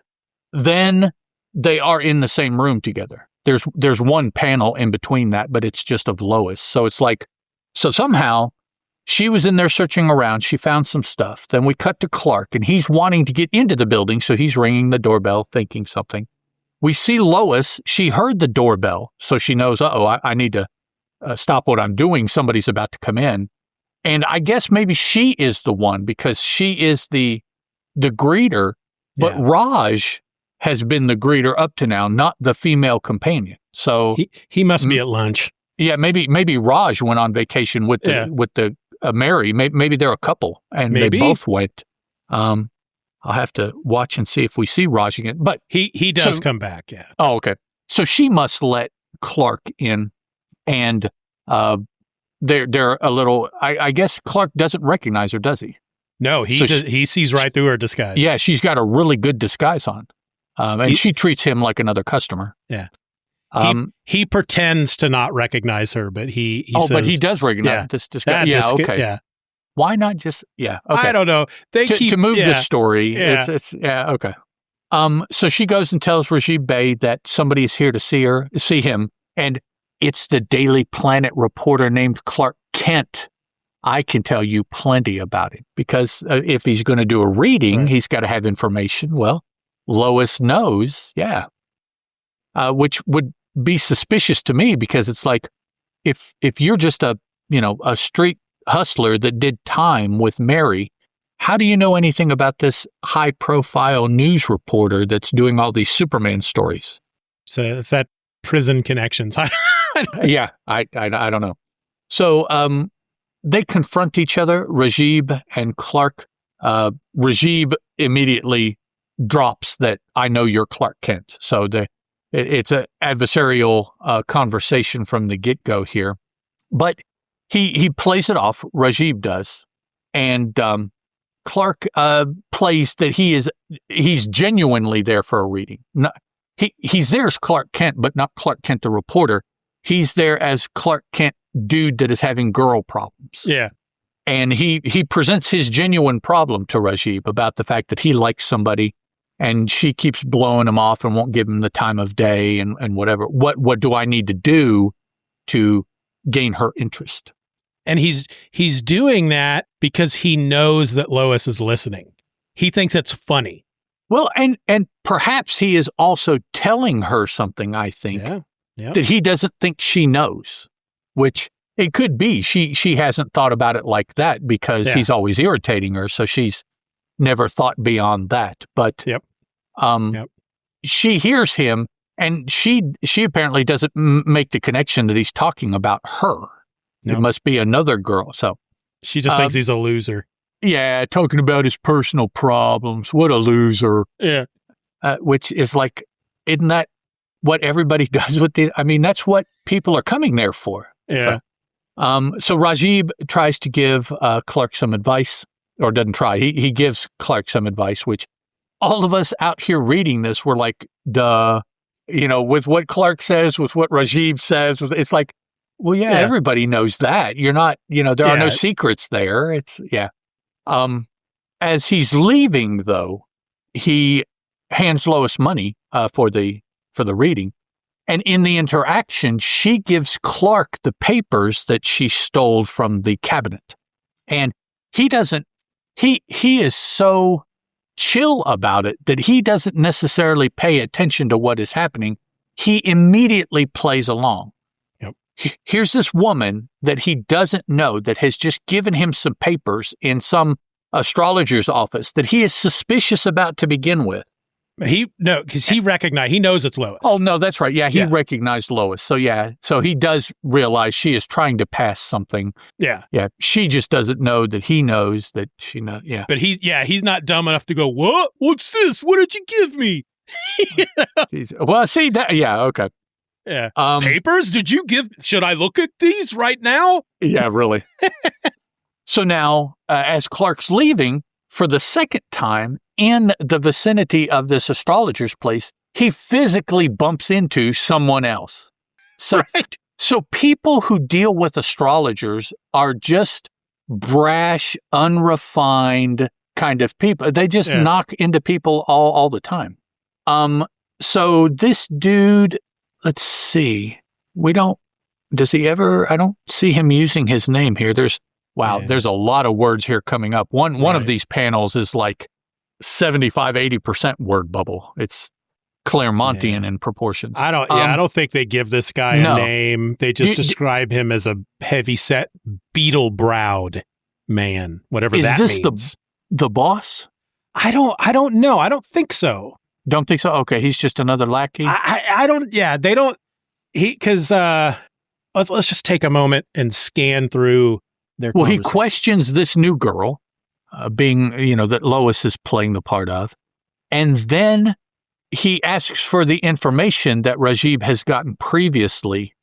Then they are in the same room together. There's one panel in between that, but it's just of Lois. So it's like, so somehow she was in there searching around. She found some stuff. Then we cut to Clark, and he's wanting to get into the building, so he's ringing the doorbell, thinking something. We see Lois. She heard the doorbell, so she knows, I need to stop what I'm doing. Somebody's about to come in. And I guess maybe she is the one because she is the greeter, but Raj has been the greeter up to now, not the female companion. So he must be at lunch. Yeah, maybe Raj went on vacation with the Mary. Maybe they're a couple and they both went. I'll have to watch and see if we see Raj again. But he does come back. Yeah. Oh, okay. So she must let Clark in, and they're a little. I guess Clark doesn't recognize her, does he? No, he sees right through her disguise. Yeah, she's got a really good disguise on, and she treats him like another customer. Yeah. He pretends to not recognize her, but he says, but he does recognize this disguise. Okay. Yeah. Why not just, okay. I don't know. To move the story. Yeah. It's okay. So she goes and tells Righab Bey that somebody is here to see him, and it's the Daily Planet reporter named Clark Kent. I can tell you plenty about it because if he's going to do a reading, he's got to have information. Well, Lois knows, which would be suspicious to me because it's like, if you're just a street hustler that did time with Mary, how do you know anything about this high-profile news reporter that's doing all these Superman stories? So it's that prison connections. Yeah, I don't know. So they confront each other, Righab and Clark. Righab immediately drops that I know you're Clark Kent. So it's an adversarial conversation from the get-go here. But he plays it off, Righab does, and Clark plays that he's genuinely there for a reading. He's there as Clark Kent, but not Clark Kent the reporter. He's there as Clark Kent dude that is having girl problems. Yeah. And he presents his genuine problem to Righab about the fact that he likes somebody and she keeps blowing him off and won't give him the time of day and whatever. What do I need to do to gain her interest? And he's doing that because he knows that Lois is listening. He thinks it's funny. Well, and perhaps he is also telling her something, I think, that he doesn't think she knows, which it could be. She hasn't thought about it like that because he's always irritating her, so she's never thought beyond that. But she hears him, and she apparently doesn't make the connection that he's talking about her. It must be another girl. So she just thinks he's a loser. Yeah, talking about his personal problems. What a loser. Yeah. Which is like, isn't that what everybody does with that's what people are coming there for. Yeah. So Righab tries to give Clark some advice, or doesn't try. He gives Clark some advice, which all of us out here reading this were like, duh. With what Clark says, with what Righab says, it's like, well, everybody knows that. You're not, there are no secrets there. As he's leaving, though, he hands Lois money for the reading. And in the interaction, she gives Clark the papers that she stole from the cabinet. And he is so chill about it that he doesn't necessarily pay attention to what is happening. He immediately plays along. Here's this woman that he doesn't know that has just given him some papers in some astrologer's office that he is suspicious about to begin with. Because he knows it's Lois. Oh, no, that's right. Yeah, he recognized Lois. So he does realize she is trying to pass something. Yeah. Yeah, she just doesn't know that he knows that she knows. Yeah. But he's not dumb enough to go, what? What's this? What did you give me? Well, see, that, okay. Yeah. Papers? Should I look at these right now? Yeah, really. So now, as Clark's leaving for the second time in the vicinity of this astrologer's place, he physically bumps into someone else. So people who deal with astrologers are just brash, unrefined kind of people. They just knock into people all the time. So this dude, let's see. I don't see him using his name here. There's a lot of words here coming up. One of these panels is like 75-80% word bubble. It's Claremontian in proportions. I don't think they give this guy a name. They just describe him as a heavy-set, beetle-browed man, whatever that means. Is this the boss? I don't know. I don't think so. Don't think so? Okay, he's just another lackey? I don't, they don't, because let's just take a moment and scan through their Well, he questions this new girl, being, that Lois is playing the part of, and then he asks for the information that Righab has gotten previously.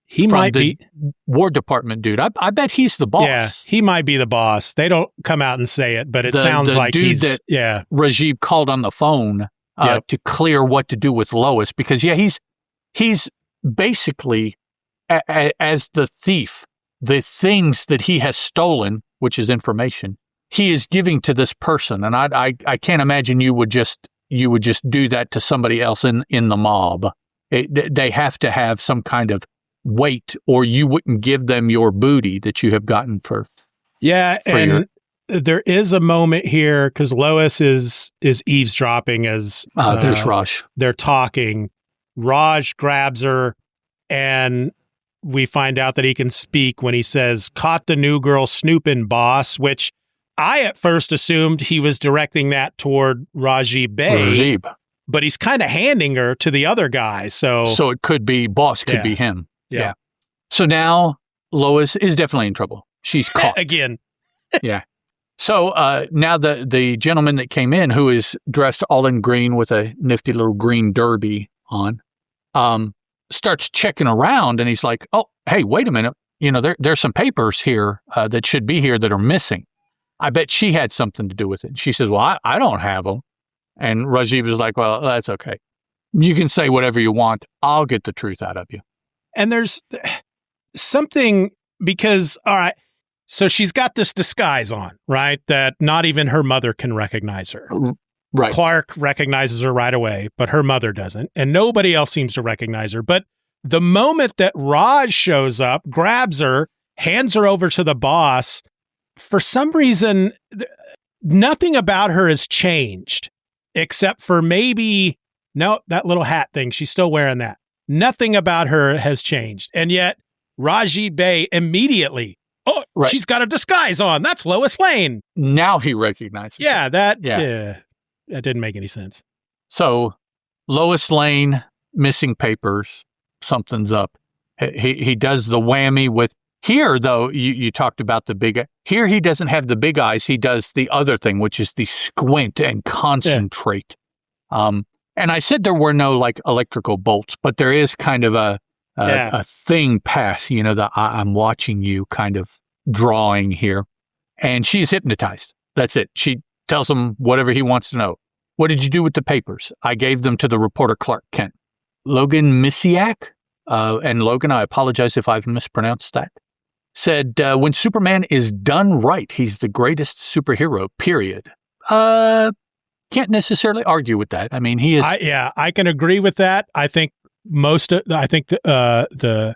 He might be War Department dude. I bet he's the boss. Yeah, he might be the boss. They don't come out and say it, but it sounds like he's Righab called on the phone to clear what to do with Lois, because he's basically as the thief, the things that he has stolen, which is information, he is giving to this person, and I can't imagine you would just do that to somebody else in the mob. They have to have some kind of weight, or you wouldn't give them your booty that you have gotten for. Yeah, there is a moment here because Lois is eavesdropping as there's Raj. They're talking. Raj grabs her, and we find out that he can speak when he says, "Caught the new girl snooping, boss," which I at first assumed he was directing that toward Righab Bey. But he's kind of handing her to the other guy. So it could be, boss could be him. Yeah. So now Lois is definitely in trouble. She's caught. Again. Yeah. So now the gentleman that came in, who is dressed all in green with a nifty little green derby on, starts checking around, and he's like, "Oh, hey, wait a minute. You know, there's some papers here that should be here that are missing. I bet she had something to do with it." And she says, "Well, I don't have them." And Righab is like, "Well, that's okay. You can say whatever you want. I'll get the truth out of you." And there's something, because, all right, so she's got this disguise on, right, that not even her mother can recognize her. Right. Clark recognizes her right away, but her mother doesn't. And nobody else seems to recognize her. But the moment that Raj shows up, grabs her, hands her over to the boss, for some reason, nothing about her has changed, except for maybe, no, that little hat thing. She's still wearing that. Nothing about her has changed. And yet, Righab Bey immediately, she's got a disguise on. That's Lois Lane. Now he recognizes her. That didn't make any sense. So, Lois Lane, missing papers, something's up. He does the whammy with, here, though, you talked about the big, here he doesn't have the big eyes. He does the other thing, which is the squint and concentrate. Yeah. And I said there were no like electrical bolts, but there is kind of a thing pass, you know, the I'm watching you kind of drawing here. And she's hypnotized. That's it. She tells him whatever he wants to know. "What did you do with the papers?" "I gave them to the reporter Clark Kent." Logan Misiak, and Logan, I apologize if I've mispronounced that, said, "When Superman is done right, he's the greatest superhero, period." Can't necessarily argue with that. I mean, he is. I can agree with that. I think the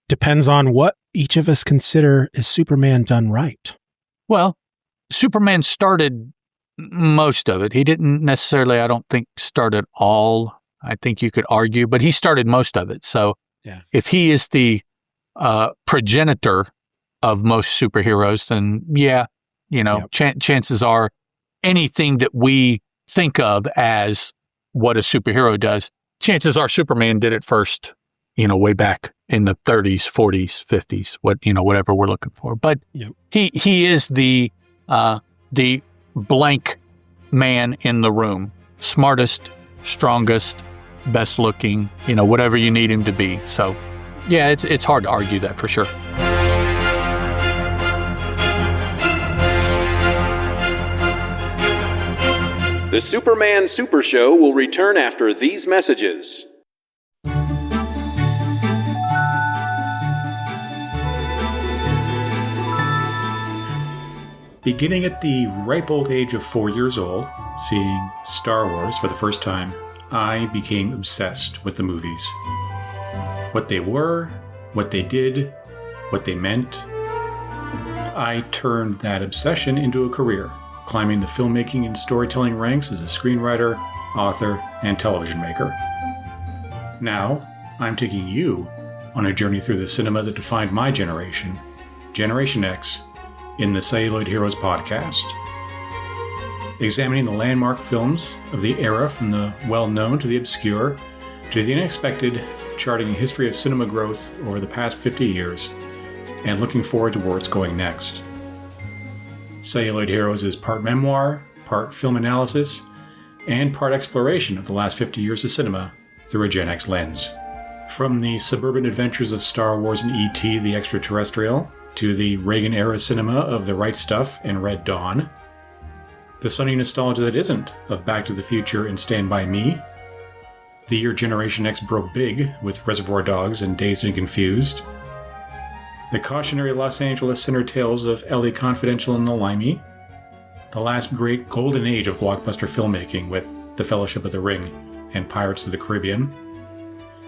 depends on what each of us consider is Superman done right. Well, Superman started most of it. He didn't necessarily, I don't think, start it all. I think you could argue, but he started most of it. So if he is the progenitor of most superheroes, then chances are anything that we think of as what a superhero does, chances are Superman did it first, way back in the 30s, 40s, 50s, whatever we're looking for. But he is the blank man in the room, smartest, strongest, best looking, whatever you need him to be. So yeah, it's hard to argue that for sure. The Superman Super Show will return after these messages. Beginning at the ripe old age of 4 years old, seeing Star Wars for the first time, I became obsessed with the movies. What they were, what they did, what they meant. I turned that obsession into a career, climbing the filmmaking and storytelling ranks as a screenwriter, author, and television maker. Now, I'm taking you on a journey through the cinema that defined my generation, Generation X, in the Celluloid Heroes podcast. Examining the landmark films of the era from the well-known to the obscure, to the unexpected, charting a history of cinema growth over the past 50 years, and looking forward to where it's going next. Celluloid Heroes is part memoir, part film analysis, and part exploration of the last 50 years of cinema through a Gen X lens. From the suburban adventures of Star Wars and E.T. the Extraterrestrial, to the Reagan-era cinema of The Right Stuff and Red Dawn, the sunny nostalgia that isn't of Back to the Future and Stand By Me, the year Generation X broke big with Reservoir Dogs and Dazed and Confused, the cautionary Los Angeles center tales of L.A. Confidential and The Limey, the last great golden age of blockbuster filmmaking with The Fellowship of the Ring and Pirates of the Caribbean,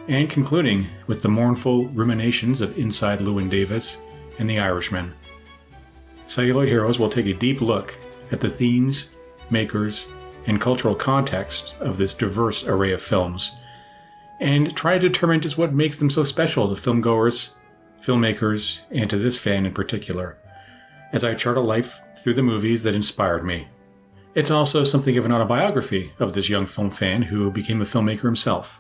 and concluding with the mournful ruminations of Inside Llewyn Davis and The Irishman. Celluloid Heroes will take a deep look at the themes, makers, and cultural context of this diverse array of films, and try to determine just what makes them so special to filmgoers filmmakers, and to this fan in particular, as I chart a life through the movies that inspired me. It's also something of an autobiography of this young film fan who became a filmmaker himself,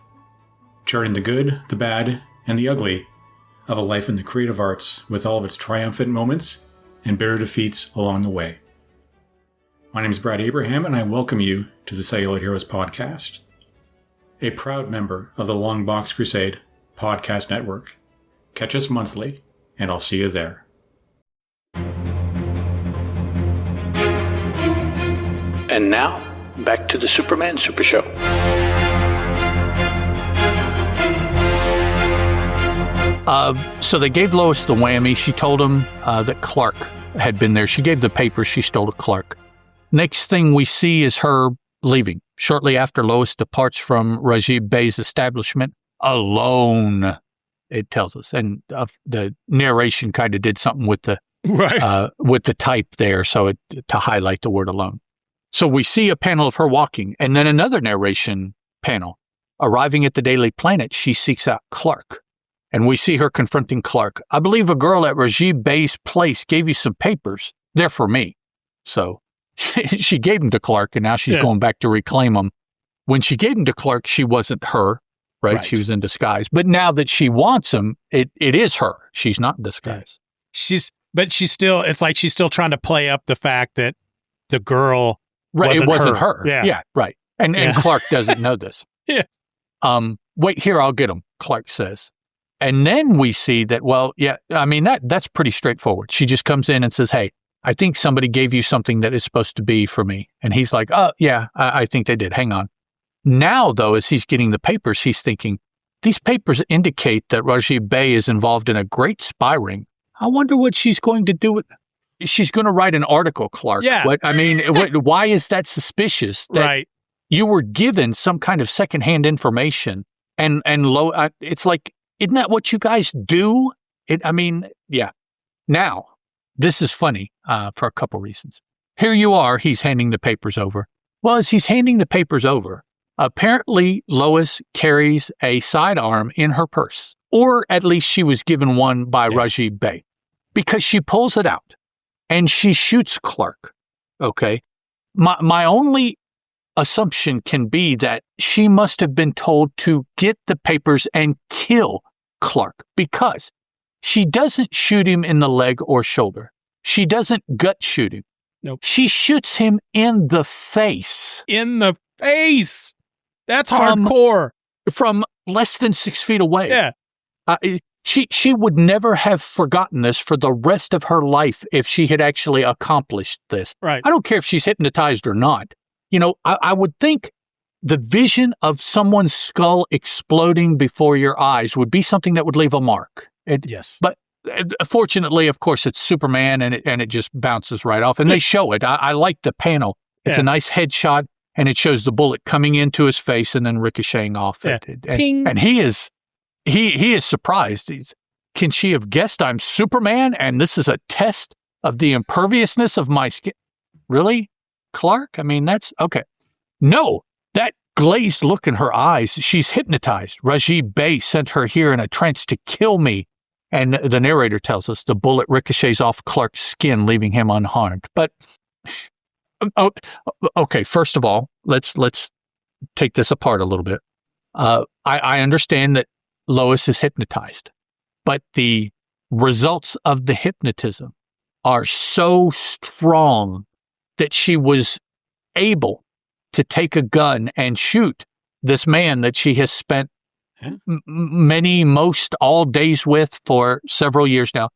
charting the good, the bad, and the ugly of a life in the creative arts with all of its triumphant moments and bitter defeats along the way. My name is Brad Abraham, and I welcome you to the Celluloid Heroes podcast, a proud member of the Long Box Crusade podcast network. Catch us monthly, and I'll see you there. And now, back to the Superman Super Show. So they gave Lois the whammy. She told him that Clark had been there. She gave the papers she stole to Clark. Next thing we see is her leaving. Shortly after, Lois departs from Righab Bey's establishment alone, it tells us. And the narration kind of did something with the with the type there, so to highlight the word alone. So we see a panel of her walking, and then another narration panel. Arriving at the Daily Planet, she seeks out Clark. And we see her confronting Clark. I believe a girl at Righab Bey's place gave you some papers. They're for me. So she gave them to Clark, and now she's going back to reclaim them. When she gave them to Clark, she wasn't her, right? She was in disguise. But now that she wants them, it is her. She's not in disguise. But she's still, it's like she's still trying to play up the fact that the girl wasn't her. Yeah, right. And Clark doesn't know this. Wait here, I'll get them, Clark says. And then we see that, that's pretty straightforward. She just comes in and says, hey, I think somebody gave you something that is supposed to be for me. And he's like, oh, yeah, I think they did. Hang on. Now, though, as he's getting the papers, he's thinking, these papers indicate that Righab Bey is involved in a great spy ring. I wonder what she's going to do with She's going to write an article, Clark. Yeah. Why is that suspicious? That you were given some kind of secondhand information. And it's like, isn't that what you guys do? Now, this is funny for a couple reasons. Here you are, he's handing the papers over. Well, as he's handing the papers over, apparently Lois carries a sidearm in her purse. Or at least she was given one by Righab Bey. Because she pulls it out and she shoots Clark. Okay? My only assumption can be that she must have been told to get the papers and kill Clark, because she doesn't shoot him in the leg or shoulder. She doesn't gut shoot him. Nope. She shoots him in the face. In the face. That's hardcore. From less than 6 feet away. Yeah. She would never have forgotten this for the rest of her life if she had actually accomplished this. Right. I don't care if she's hypnotized or not. I would think the vision of someone's skull exploding before your eyes would be something that would leave a mark. Yes. But fortunately, of course, it's Superman, and it just bounces right off. And they show it. I like the panel. It's a nice headshot, and it shows the bullet coming into his face and then ricocheting off. Yeah. And he is surprised. Can she have guessed I'm Superman, and this is a test of the imperviousness of my skin? Really, Clark? That's okay. No, that glazed look in her eyes. She's hypnotized. Righab Bey sent her here in a trance to kill me. And the narrator tells us the bullet ricochets off Clark's skin, leaving him unharmed. But, okay, first of all, let's take this apart a little bit. I understand that Lois is hypnotized, but the results of the hypnotism are so strong that she was able to take a gun and shoot this man that she has spent most all days with for several years now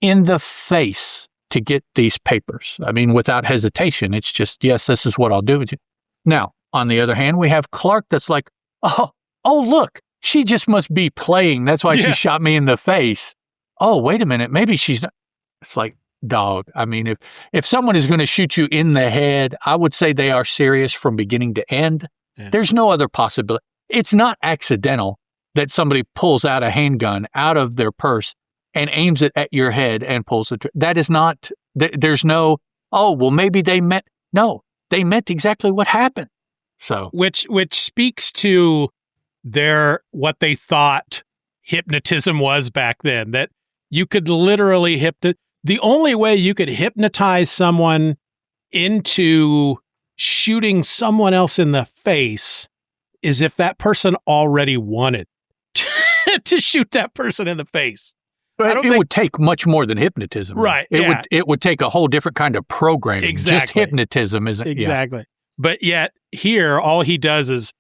in the face to get these papers. Without hesitation. It's just, yes, this is what I'll do with you. Now, on the other hand, we have Clark that's like, oh, look, she just must be playing. That's why she shot me in the face. Oh, wait a minute. Maybe she's not. It's like, dog. If someone is going to shoot you in the head, I would say they are serious from beginning to end. Yeah. There's no other possibility. It's not accidental that somebody pulls out a handgun out of their purse and aims it at your head and pulls the trigger. That is not, there's no, maybe they meant, no, they meant exactly what happened. So, which speaks to what they thought hypnotism was back then, that you could literally the only way you could hypnotize someone into shooting someone else in the face is if that person already wanted to shoot that person in the face. But it would take much more than hypnotism. Right. It would take a whole different kind of programming. Exactly. Just hypnotism isn't. Exactly. Yeah. But yet here, all he does is,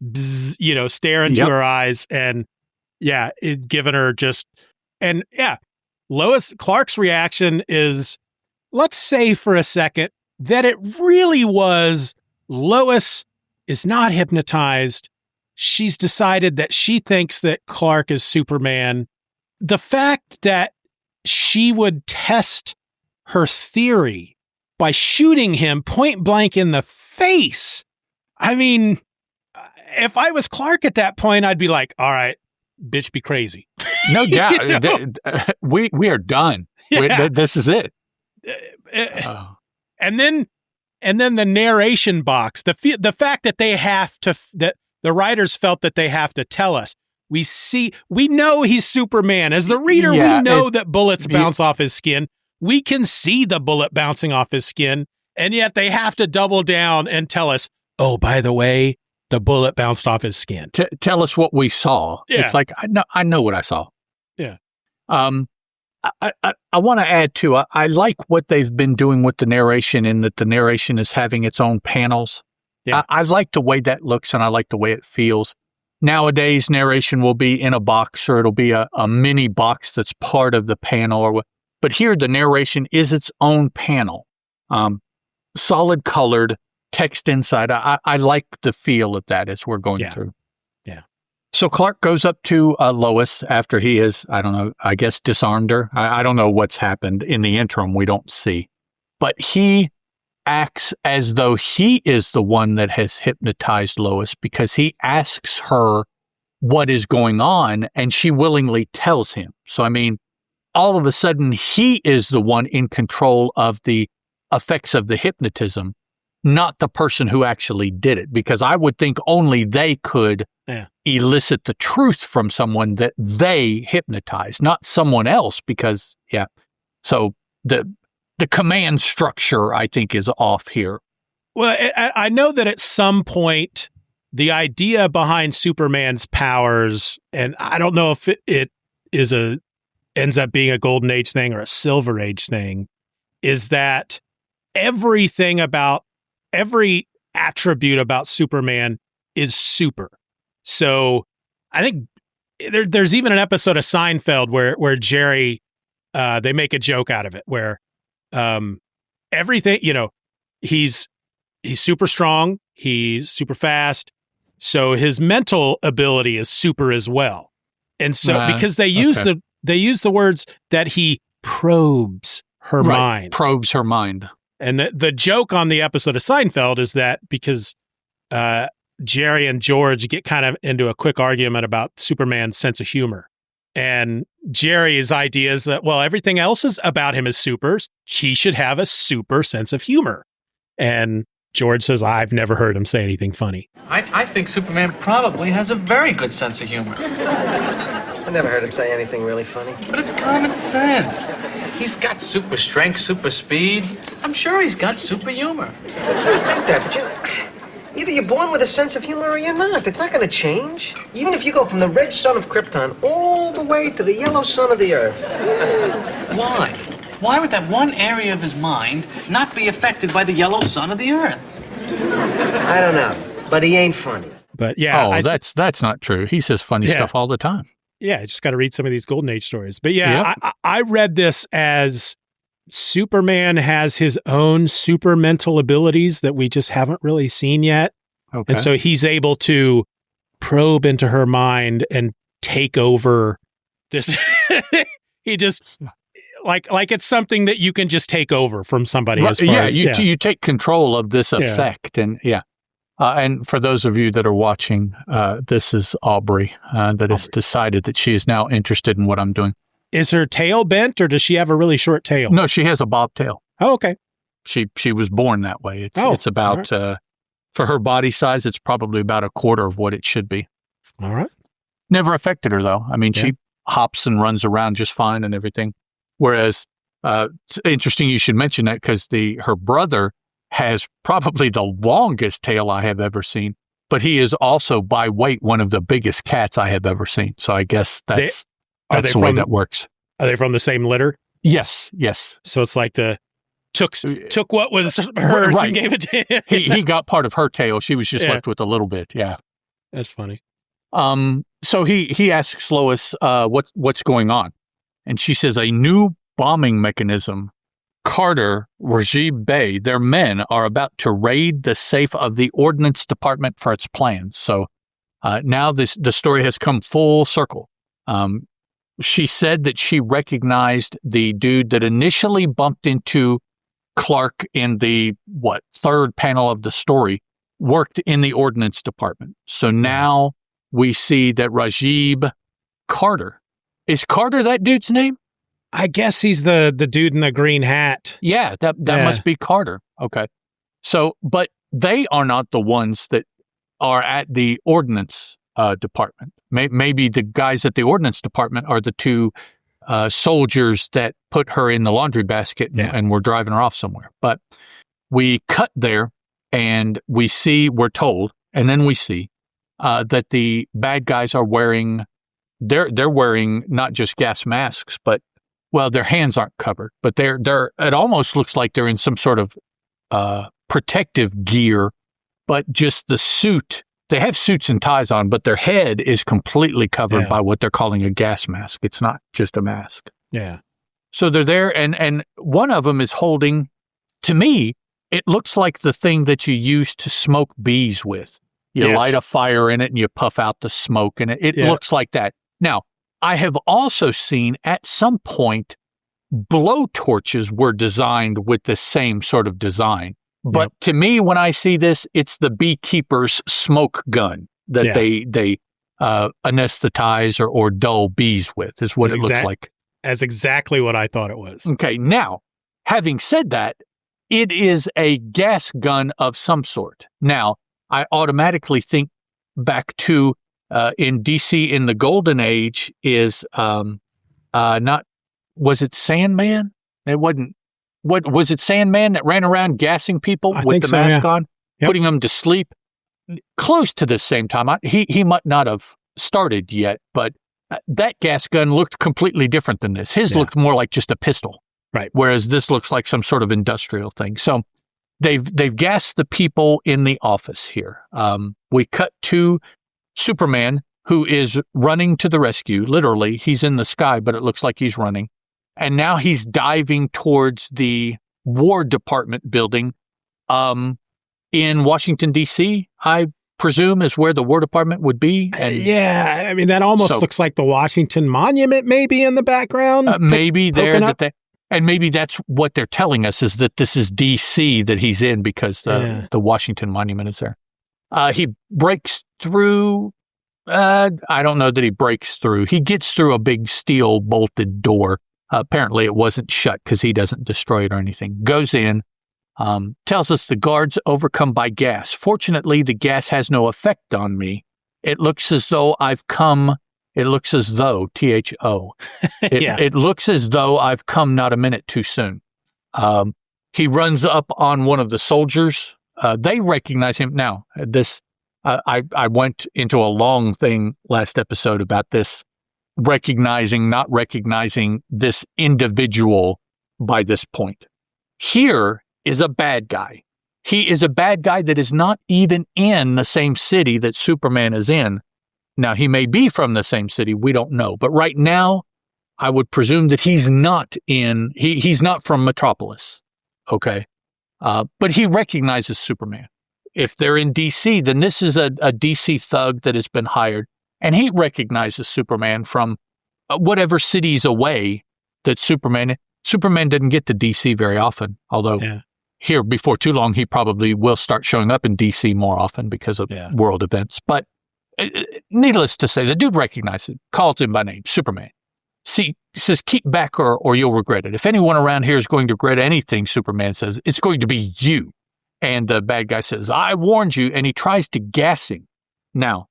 bzz, stare into her eyes and giving her Lois Clark's reaction is, let's say for a second that it really was Lois is not hypnotized. She's decided that she thinks that Clark is Superman. The fact that she would test her theory by shooting him point blank in the face. I mean, if I was Clark at that point, I'd be like, all right, bitch, be crazy. No doubt. We are done. Yeah. This is it. And then the narration box, the fact that they have to, that the writers felt that they have to tell us. We know he's Superman. As the reader, we know that bullets bounce off his skin. We can see the bullet bouncing off his skin, and yet they have to double down and tell us, oh, by the way, the bullet bounced off his skin. Tell us what we saw. Yeah. It's like, I know what I saw. Yeah. I want to add, too, I like what they've been doing with the narration in that the narration is having its own panels. Yeah. I like the way that looks, and I like the way it feels. Nowadays, narration will be in a box, or it'll be a mini box that's part of the panel. But here, the narration is its own panel. Solid colored, text inside. I like the feel of that as we're going through. Yeah. So Clark goes up to Lois after he is, I guess disarmed her. I don't know what's happened in the interim. We don't see. But he acts as though he is the one that has hypnotized Lois because he asks her what is going on and she willingly tells him. So, I mean, all of a sudden he is the one in control of the effects of the hypnotism, not the person who actually did it, because I would think only they could elicit the truth from someone that they hypnotized, not someone else, because, so the command structure, I think, is off here. Well, I know that at some point, the idea behind Superman's powers, and I don't know if it ends up being a Golden Age thing or a Silver Age thing, is that every attribute about Superman is super. So I think there's even an episode of Seinfeld where Jerry, they make a joke out of it, where everything, he's super strong, he's super fast, so his mental ability is super as well. And so because they use the words that he probes her mind. Probes her mind. And the joke on the episode of Seinfeld is that because Jerry and George get kind of into a quick argument about Superman's sense of humor. And Jerry's idea is that, well, everything else is about him is supers. He should have a super sense of humor. And George says, I've never heard him say anything funny. I think Superman probably has a very good sense of humor. I never heard him say anything really funny. But it's common sense. He's got super strength, super speed. I'm sure he's got super humor. I think that, but either you're born with a sense of humor or you're not. It's not going to change. Even if you go from the red sun of Krypton all the way to the yellow sun of the Earth. Why? Why would that one area of his mind not be affected by the yellow sun of the Earth? I don't know, but he ain't funny. But yeah, that's not true. He says funny stuff all the time. Yeah, I just got to read some of these Golden Age stories. But yeah, I read this as Superman has his own super mental abilities that we just haven't really seen yet. Okay. And so he's able to probe into her mind and take over this. He just like it's something that you can just take over from somebody. As far as, you take control of this effect. And and for those of you that are watching, this is Aubrey that has decided that she is now interested in what I'm doing. Is her tail bent, or does she have a really short tail? No, she has a bobtail. Oh, okay. She was born that way. It's about, for her body size, it's probably about a quarter of what it should be. All right. Never affected her, though. I mean, hops and runs around just fine and everything. Whereas, it's interesting you should mention that because her brother has probably the longest tail I have ever seen, but he is also by weight one of the biggest cats I have ever seen. So I guess that's the way that works. Are they from the same litter? Yes. So it's like took what was hers and gave it to him. he got part of her tail. She was just left with a little bit. Yeah. That's funny. So he asks Lois, what's going on? And she says, a new bombing mechanism. Carter, Righab Bey, their men are about to raid the safe of the Ordnance Department for its plans. So now the story has come full circle. She said that she recognized the dude that initially bumped into Clark in the, third panel of the story, worked in the Ordnance Department. So now we see that Righab Carter. Is Carter that dude's name? I guess he's the dude in the green hat. Yeah, that must be Carter. Okay. So, but they are not the ones that are at the Ordnance Department. Maybe the guys at the Ordnance Department are the two soldiers that put her in the laundry basket and were driving her off somewhere. But we cut there and we're told, and then we see that the bad guys are wearing, they're wearing not just gas masks, but their hands aren't covered, but it almost looks like they're in some sort of protective gear, but just the suit. They have suits and ties on, but their head is completely covered by what they're calling a gas mask. It's not just a mask. Yeah. So they're there, and one of them is holding, to me, it looks like the thing that you use to smoke bees with. You light a fire in it and you puff out the smoke, and it looks like that. Now, I have also seen at some point blowtorches were designed with the same sort of design. But to me, when I see this, it's the beekeeper's smoke gun that they anesthetize or dull bees with, is what it looks like. That's exactly what I thought it was. Okay, now, having said that, it is a gas gun of some sort. Now, I automatically think back to in DC in the Golden Age is was it Sandman? It wasn't. What was it? Sandman that ran around gassing people with the mask on, putting them to sleep. Close to the same time. He might not have started yet, but that gas gun looked completely different than this. His looked more like just a pistol, right? Whereas this looks like some sort of industrial thing. So they've gassed the people in the office here. We cut to Superman, who is running to the rescue. Literally, he's in the sky, but it looks like he's running. And now he's diving towards the War Department building in Washington, D.C., I presume is where the War Department would be. And I mean, that almost looks like the Washington Monument maybe in the background. Maybe there, and maybe that's what they're telling us, is that this is D.C. that he's in because the Washington Monument is there. He breaks through. I don't know that he breaks through. He gets through a big steel bolted door. Apparently it wasn't shut because he doesn't destroy it or anything. Goes in, tells us the guards overcome by gas. Fortunately, the gas has no effect on me. It looks as though I've come, it looks as though, THO. It looks as though I've come not a minute too soon. He runs up on one of the soldiers. They recognize him. Now, I went into a long thing last episode about this. Not recognizing this individual by this point. Here is a bad guy. He is a bad guy that is not even in the same city that Superman is in. Now, he may be from the same city. We don't know. But right now, I would presume that he's not he's not from Metropolis. Okay. But he recognizes Superman. If they're in DC, then this is a DC thug that has been hired. And he recognizes Superman from whatever cities away that Superman didn't get to DC very often, although here before too long, he probably will start showing up in DC more often because of world events. But needless to say, the dude recognizes him, calls him by name, Superman. See, he says, keep back or you'll regret it. If anyone around here is going to regret anything, Superman says, it's going to be you. And the bad guy says, I warned you, and he tries to gas him. Now,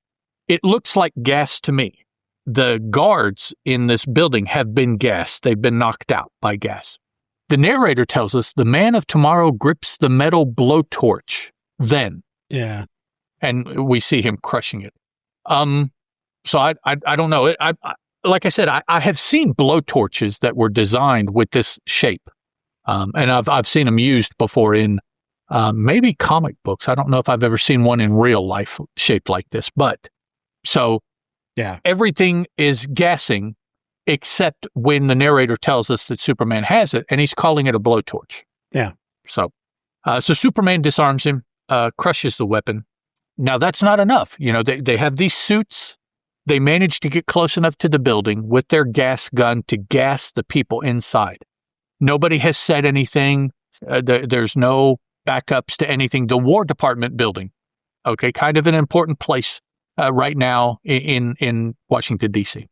it looks like gas to me. the guards in this building have been gassed. They've been knocked out by gas. The narrator tells us the man of tomorrow grips the metal blowtorch then. Yeah. And we see him crushing it. So I don't know. Like I said, I have seen blowtorches that were designed with this shape. And I've seen them used before in maybe comic books. I don't know if I've ever seen one in real life shaped like this. But so yeah, everything is gassing except when the narrator tells us that Superman has it, and he's calling it a blowtorch. Yeah. So Superman disarms him, crushes the weapon. Now, that's not enough. You know, they have these suits. They manage to get close enough to the building with their gas gun to gas the people inside. Nobody has said anything. There's no backups to anything. The War Department building, okay, kind of an important place right now in Washington, D.C.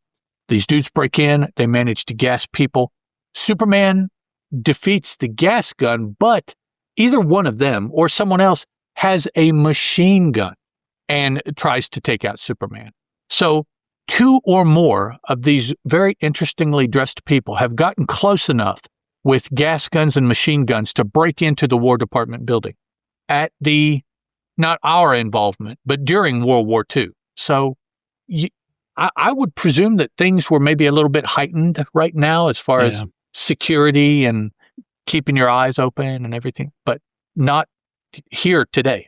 These dudes break in. They manage to gas people. Superman defeats the gas gun, but either one of them or someone else has a machine gun and tries to take out Superman. So 2 or more of these very interestingly dressed people have gotten close enough with gas guns and machine guns to break into the War Department building at not our involvement, but during World War II. So I would presume that things were maybe a little bit heightened right now as far as security and keeping your eyes open and everything, but not here today.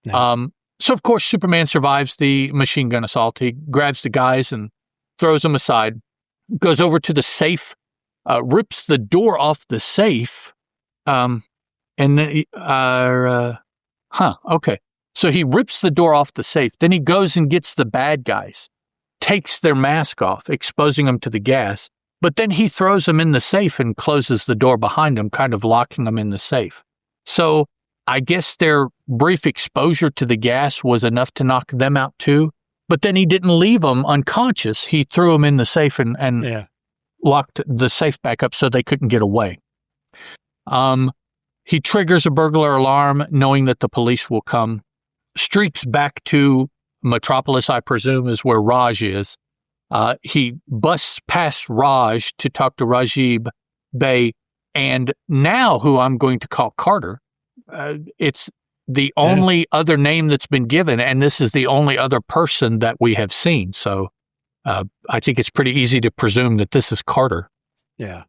No. So, of course, Superman survives the machine gun assault. He grabs the guys and throws them aside, goes over to the safe, rips the door off the safe, and then okay. So he rips the door off the safe. Then he goes and gets the bad guys, takes their mask off, exposing them to the gas, but then he throws them in the safe and closes the door behind them, kind of locking them in the safe. So I guess their brief exposure to the gas was enough to knock them out too, but then he didn't leave them unconscious. He threw them in the safe and locked the safe back up so they couldn't get away. He triggers a burglar alarm knowing that the police will come, streaks back to Metropolis, I presume, is where Raj is. He busts past Raj to talk to Righab Bey, and now who I'm going to call Carter. It's the only other name that's been given, and this is the only other person that we have seen. So I think it's pretty easy to presume that this is Carter. Yeah.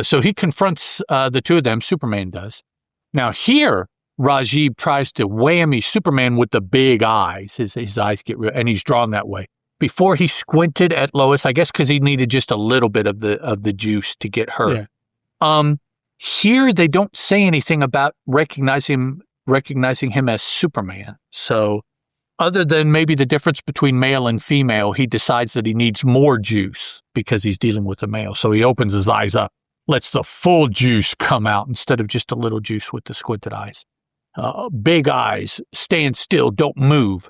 So he confronts the two of them, Superman does. Now here, Righab tries to whammy Superman with the big eyes. His eyes get real, and he's drawn that way. Before he squinted at Lois, I guess because he needed just a little bit of the juice to get her. Yeah. Here they don't say anything about recognizing him as Superman. So other than maybe the difference between male and female, he decides that he needs more juice because he's dealing with a male. So he opens his eyes up, lets the full juice come out instead of just a little juice with the squinted eyes. Big eyes, stand still, don't move.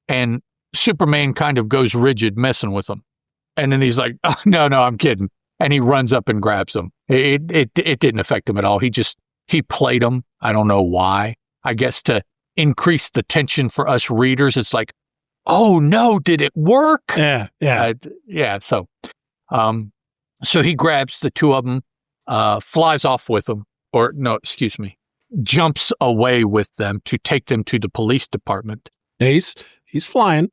And Superman kind of goes rigid, messing with him. And then he's like, oh, no, I'm kidding. And he runs up and grabs him. It didn't affect him at all. He played him. I don't know why. I guess to increase the tension for us readers. It's like, oh no, did it work? Yeah. So he grabs the two of them, flies off with them, jumps away with them to take them to the police department. He's flying.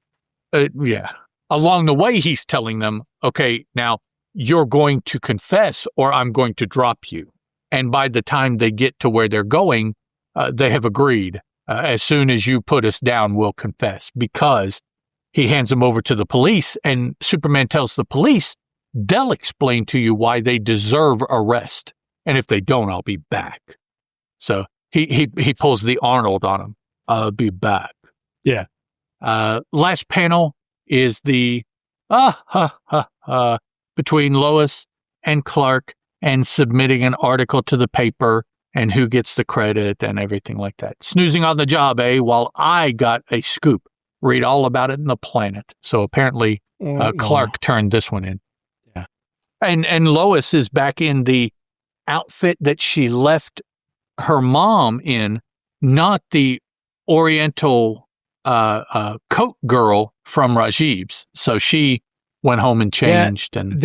Along the way, he's telling them, okay, now you're going to confess or I'm going to drop you. And by the time they get to where they're going, they have agreed. As soon as you put us down, we'll confess. Because he hands them over to the police, and Superman tells the police, they'll explain to you why they deserve arrest. And if they don't, I'll be back. So he pulls the Arnold on him. I'll be back. Yeah. Last panel is the between Lois and Clark and submitting an article to the paper and who gets the credit and everything like that. Snoozing on the job, while I got a scoop. Read all about it in the Planet. So apparently Clark turned this one in. Yeah. And Lois is back in the outfit that she left her mom in, not the Oriental coat girl from Righab's. So she went home and changed. And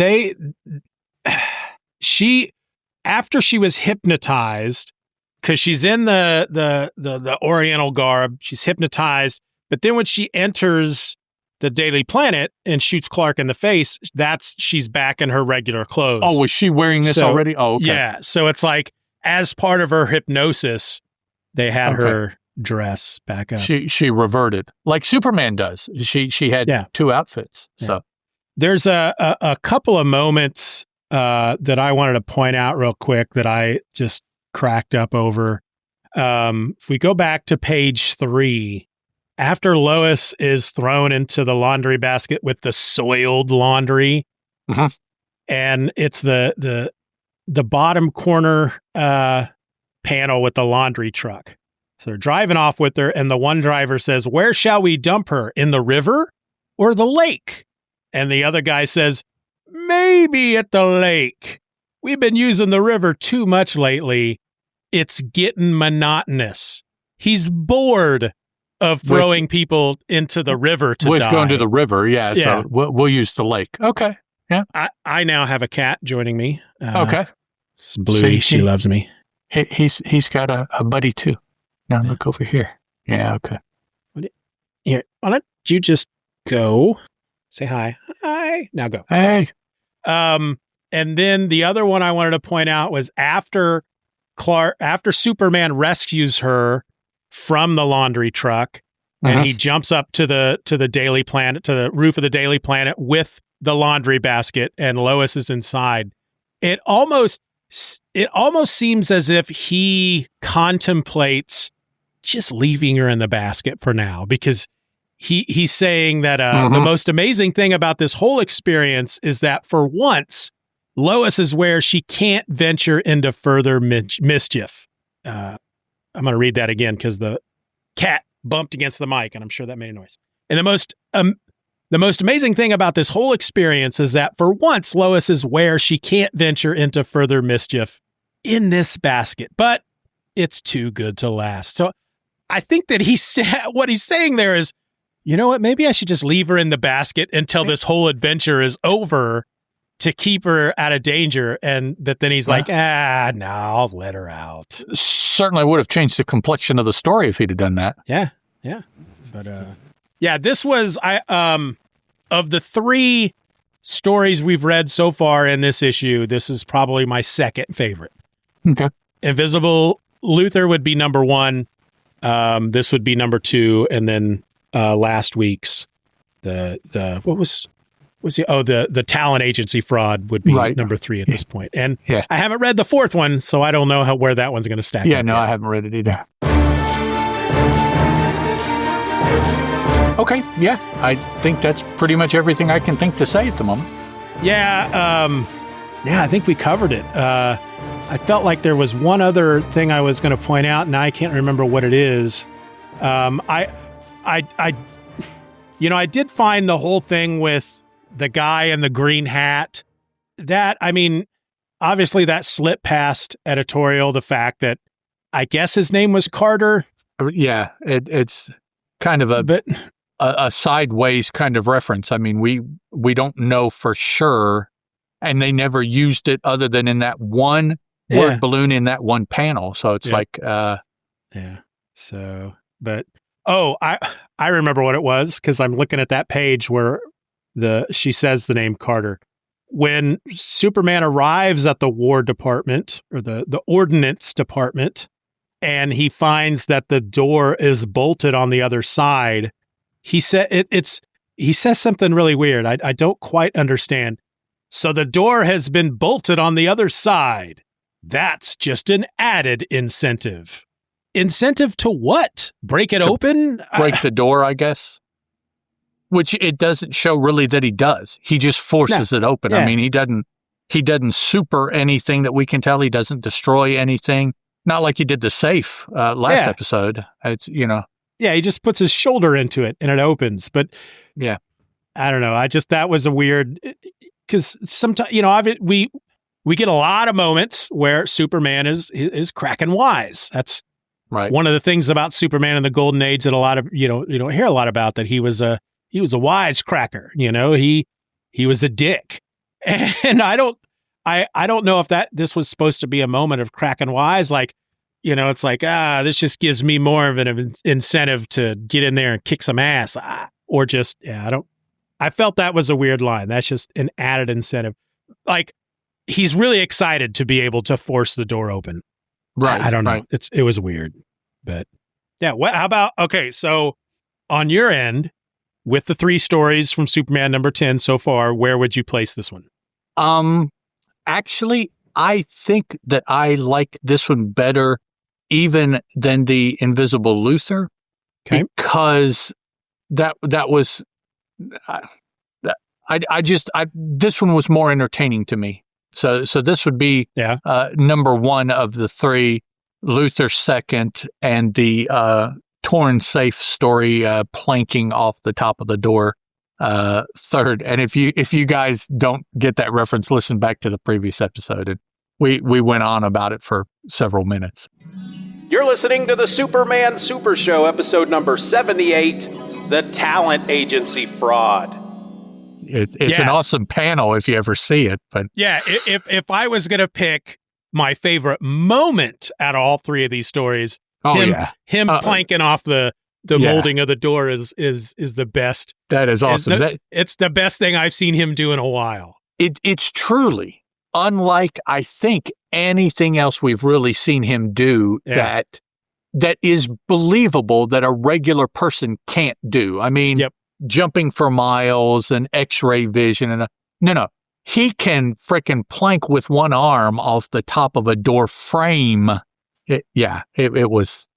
after she was hypnotized, because she's in the Oriental garb, she's hypnotized. But then when she enters the Daily Planet and shoots Clark in the face, she's back in her regular clothes. Oh, was she wearing this already? Oh, okay. Yeah. So it's like, as part of her hypnosis, they had her dress back up. She reverted, like Superman does. She had two outfits. So there's a couple of moments that I wanted to point out real quick that I just cracked up over. If we go back to page 3, after Lois is thrown into the laundry basket with the soiled laundry, and it's the bottom corner panel with the laundry truck. So they're driving off with her, and the one driver says, "Where shall we dump her? In the river or the lake?" And the other guy says, "Maybe at the lake. We've been using the river too much lately. It's getting monotonous." He's bored of throwing people into the river to die. Going to the river, yeah. So we'll use the lake. Okay, yeah. I now have a cat joining me. Okay. It's Bluey. She loves me. He's got a buddy too. Now look over here. Yeah, okay. Here, why don't you just go? Say hi. Hi. Now go. Hey. And then the other one I wanted to point out was after Superman rescues her from the laundry truck, and he jumps up to the Daily Planet, to the roof of the Daily Planet with the laundry basket, and Lois is inside. It almost seems as if he contemplates just leaving her in the basket for now, because he's saying that the most amazing thing about this whole experience is that for once, Lois is where she can't venture into further mischief. I'm going to read that again because the cat bumped against the mic, and I'm sure that made a noise. And the most amazing thing about this whole experience is that for once, Lois is where she can't venture into further mischief in this basket, but it's too good to last. So I think that what he's saying there is, you know what, maybe I should just leave her in the basket until this whole adventure is over to keep her out of danger. And that then he's like, no, I'll let her out. Certainly would have changed the complexion of the story if he'd have done that. Yeah. But this was of the 3 stories we've read so far in this issue, this is probably my second favorite. Okay. Invisible Luther would be number 1. This would be number 2, and then last week's the talent agency fraud would be number 3 at this point. And I haven't read the 4th one, so I don't know where that one's going to stack up. Yeah, no, I haven't read it either. Okay, yeah, I think that's pretty much everything I can think to say at the moment. Yeah, I think we covered it. I felt like there was one other thing I was going to point out, and I can't remember what it is. I did find the whole thing with the guy in the green hat. That, I mean, obviously that slipped past editorial, the fact that I guess his name was Carter. Yeah, it's kind of a sideways kind of reference. I mean, we don't know for sure, and they never used it other than in that one word balloon in that one panel. So it's So, but I remember what it was because I'm looking at that page where she says the name Carter. When Superman arrives at the War Department or the Ordnance Department, and he finds that the door is bolted on the other side, he says something really weird. I don't quite understand. So the door has been bolted on the other side. That's just an added incentive. Incentive to what? Break it open? Break the door, I guess. Which it doesn't show really that he does. He just forces it open. Yeah. I mean, he doesn't super anything that we can tell. He doesn't destroy anything. Not like he did the safe last episode. It's, Yeah, he just puts his shoulder into it and it opens. But yeah, I don't know. That was a weird, because sometimes, we get a lot of moments where Superman is cracking wise. That's right. One of the things about Superman in the Golden Age that a lot of, you don't hear a lot about, that he was a wisecracker. he was a dick. And I don't know if this was supposed to be a moment of cracking wise, like, it's like, this just gives me more of an incentive to get in there and kick some ass, or just, I felt that was a weird line. That's just an added incentive. Like, he's really excited to be able to force the door open. Right. I don't know. Right. It was weird, but yeah. How about, okay. So on your end, with the 3 stories from Superman number 10 so far, where would you place this one? Actually, I think that I like this one better even than the Invisible Luther, because that was, this one was more entertaining to me. So this would be number 1 of the 3, Luther second, and the torn safe story planking off the top of the door third. And if you guys don't get that reference, listen back to the previous episode, and we went on about it for several minutes. You're listening to the Superman Super Show, episode number 78, The Talent Agency Fraud. It's an awesome panel if you ever see it. But yeah, if I was going to pick my favorite moment at all 3 of these stories, him planking off the molding of the door is the best. That is awesome. It's the best thing I've seen him do in a while. It's truly unlike, I think, anything else we've really seen him do that is believable that a regular person can't do. I mean, jumping for miles and X-ray vision and no, he can frickin' plank with one arm off the top of a door frame. It was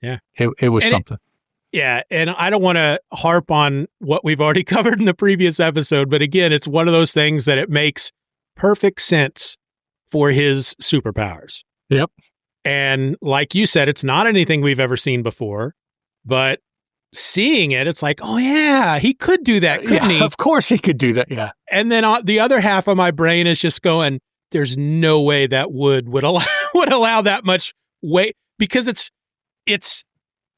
something. And I don't want to harp on what we've already covered in the previous episode, but again, it's one of those things that it makes perfect sense for his superpowers. Yep. And like you said, it's not anything we've ever seen before, but seeing it, it's like, oh yeah, he could do that, couldn't he? Of course he could do that, yeah. And then the other half of my brain is just going, there's no way that would allow that much weight, because it's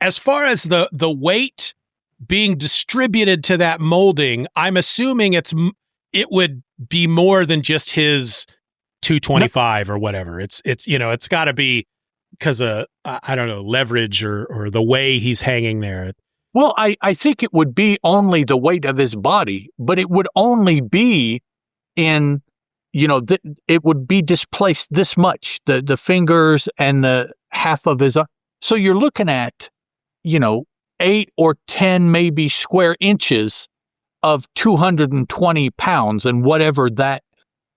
as far as the weight being distributed to that molding, I'm assuming it would be more than just his 225 or whatever. It's got to be because of, I don't know, leverage or the way he's hanging there. Well, I think it would be only the weight of his body, but it would only be in, it would be displaced this much, the fingers and the half of his. So you're looking at, 8 or 10 maybe square inches of 220 pounds, and whatever that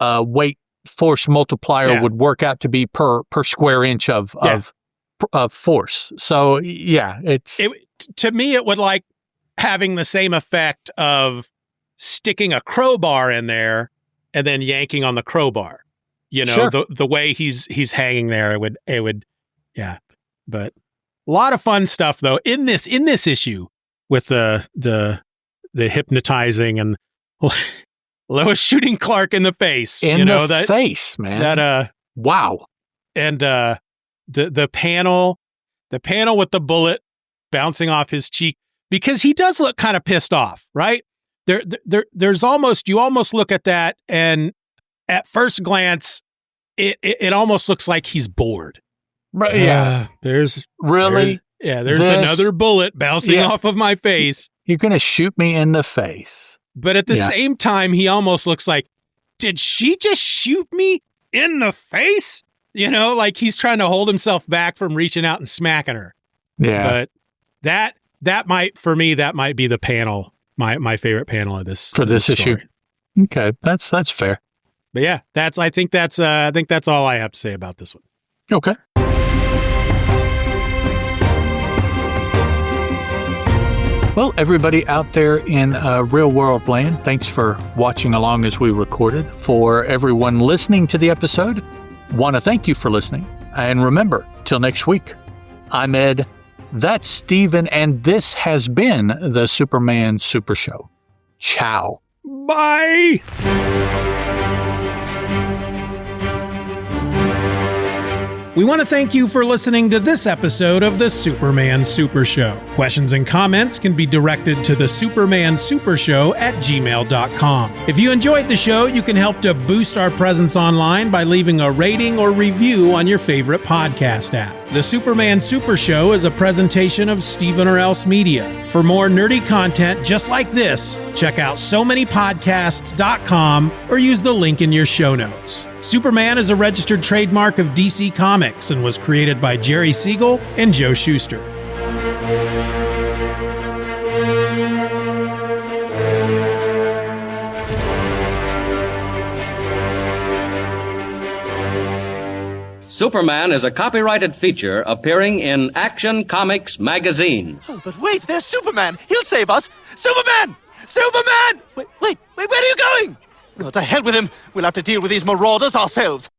weight force multiplier would work out to be per square inch of force. So to me, it would like having the same effect of sticking a crowbar in there and then yanking on the crowbar. The way he's hanging there, it would, but a lot of fun stuff though in this issue with the hypnotizing and Lois shooting Clark in the face. Face, man. Wow. And the panel with the bullet bouncing off his cheek, because he does look kind of pissed off, right? There's you almost look at that, and at first glance, it almost looks like he's bored. Right. There's this, another bullet bouncing off of my face. You're going to shoot me in the face. But at the same time, he almost looks like, did she just shoot me in the face? Like he's trying to hold himself back from reaching out and smacking her. Yeah. But that might be the panel, my favorite panel of this. For this issue. Okay. That's fair. But yeah, I think that's all I have to say about this one. Okay. Well, everybody out there in real world land, thanks for watching along as we recorded. For everyone listening to the episode, want to thank you for listening. And remember, till next week, I'm Ed, that's Steeven, and this has been the Superman Super Show. Ciao. Bye. We want to thank you for listening to this episode of the Superman Super Show. Questions and comments can be directed to the supermansupershow@gmail.com. If you enjoyed the show, you can help to boost our presence online by leaving a rating or review on your favorite podcast app. The Superman Super Show is a presentation of Steeven or Else Media. For more nerdy content just like this, check out SoManyPodcasts.com or use the link in your show notes. Superman is a registered trademark of DC Comics and was created by Jerry Siegel and Joe Shuster. Superman is a copyrighted feature appearing in Action Comics magazine. Oh, but wait, there's Superman. He'll save us. Superman! Superman! Wait, where are you going? Oh, to hell with him. We'll have to deal with these marauders ourselves.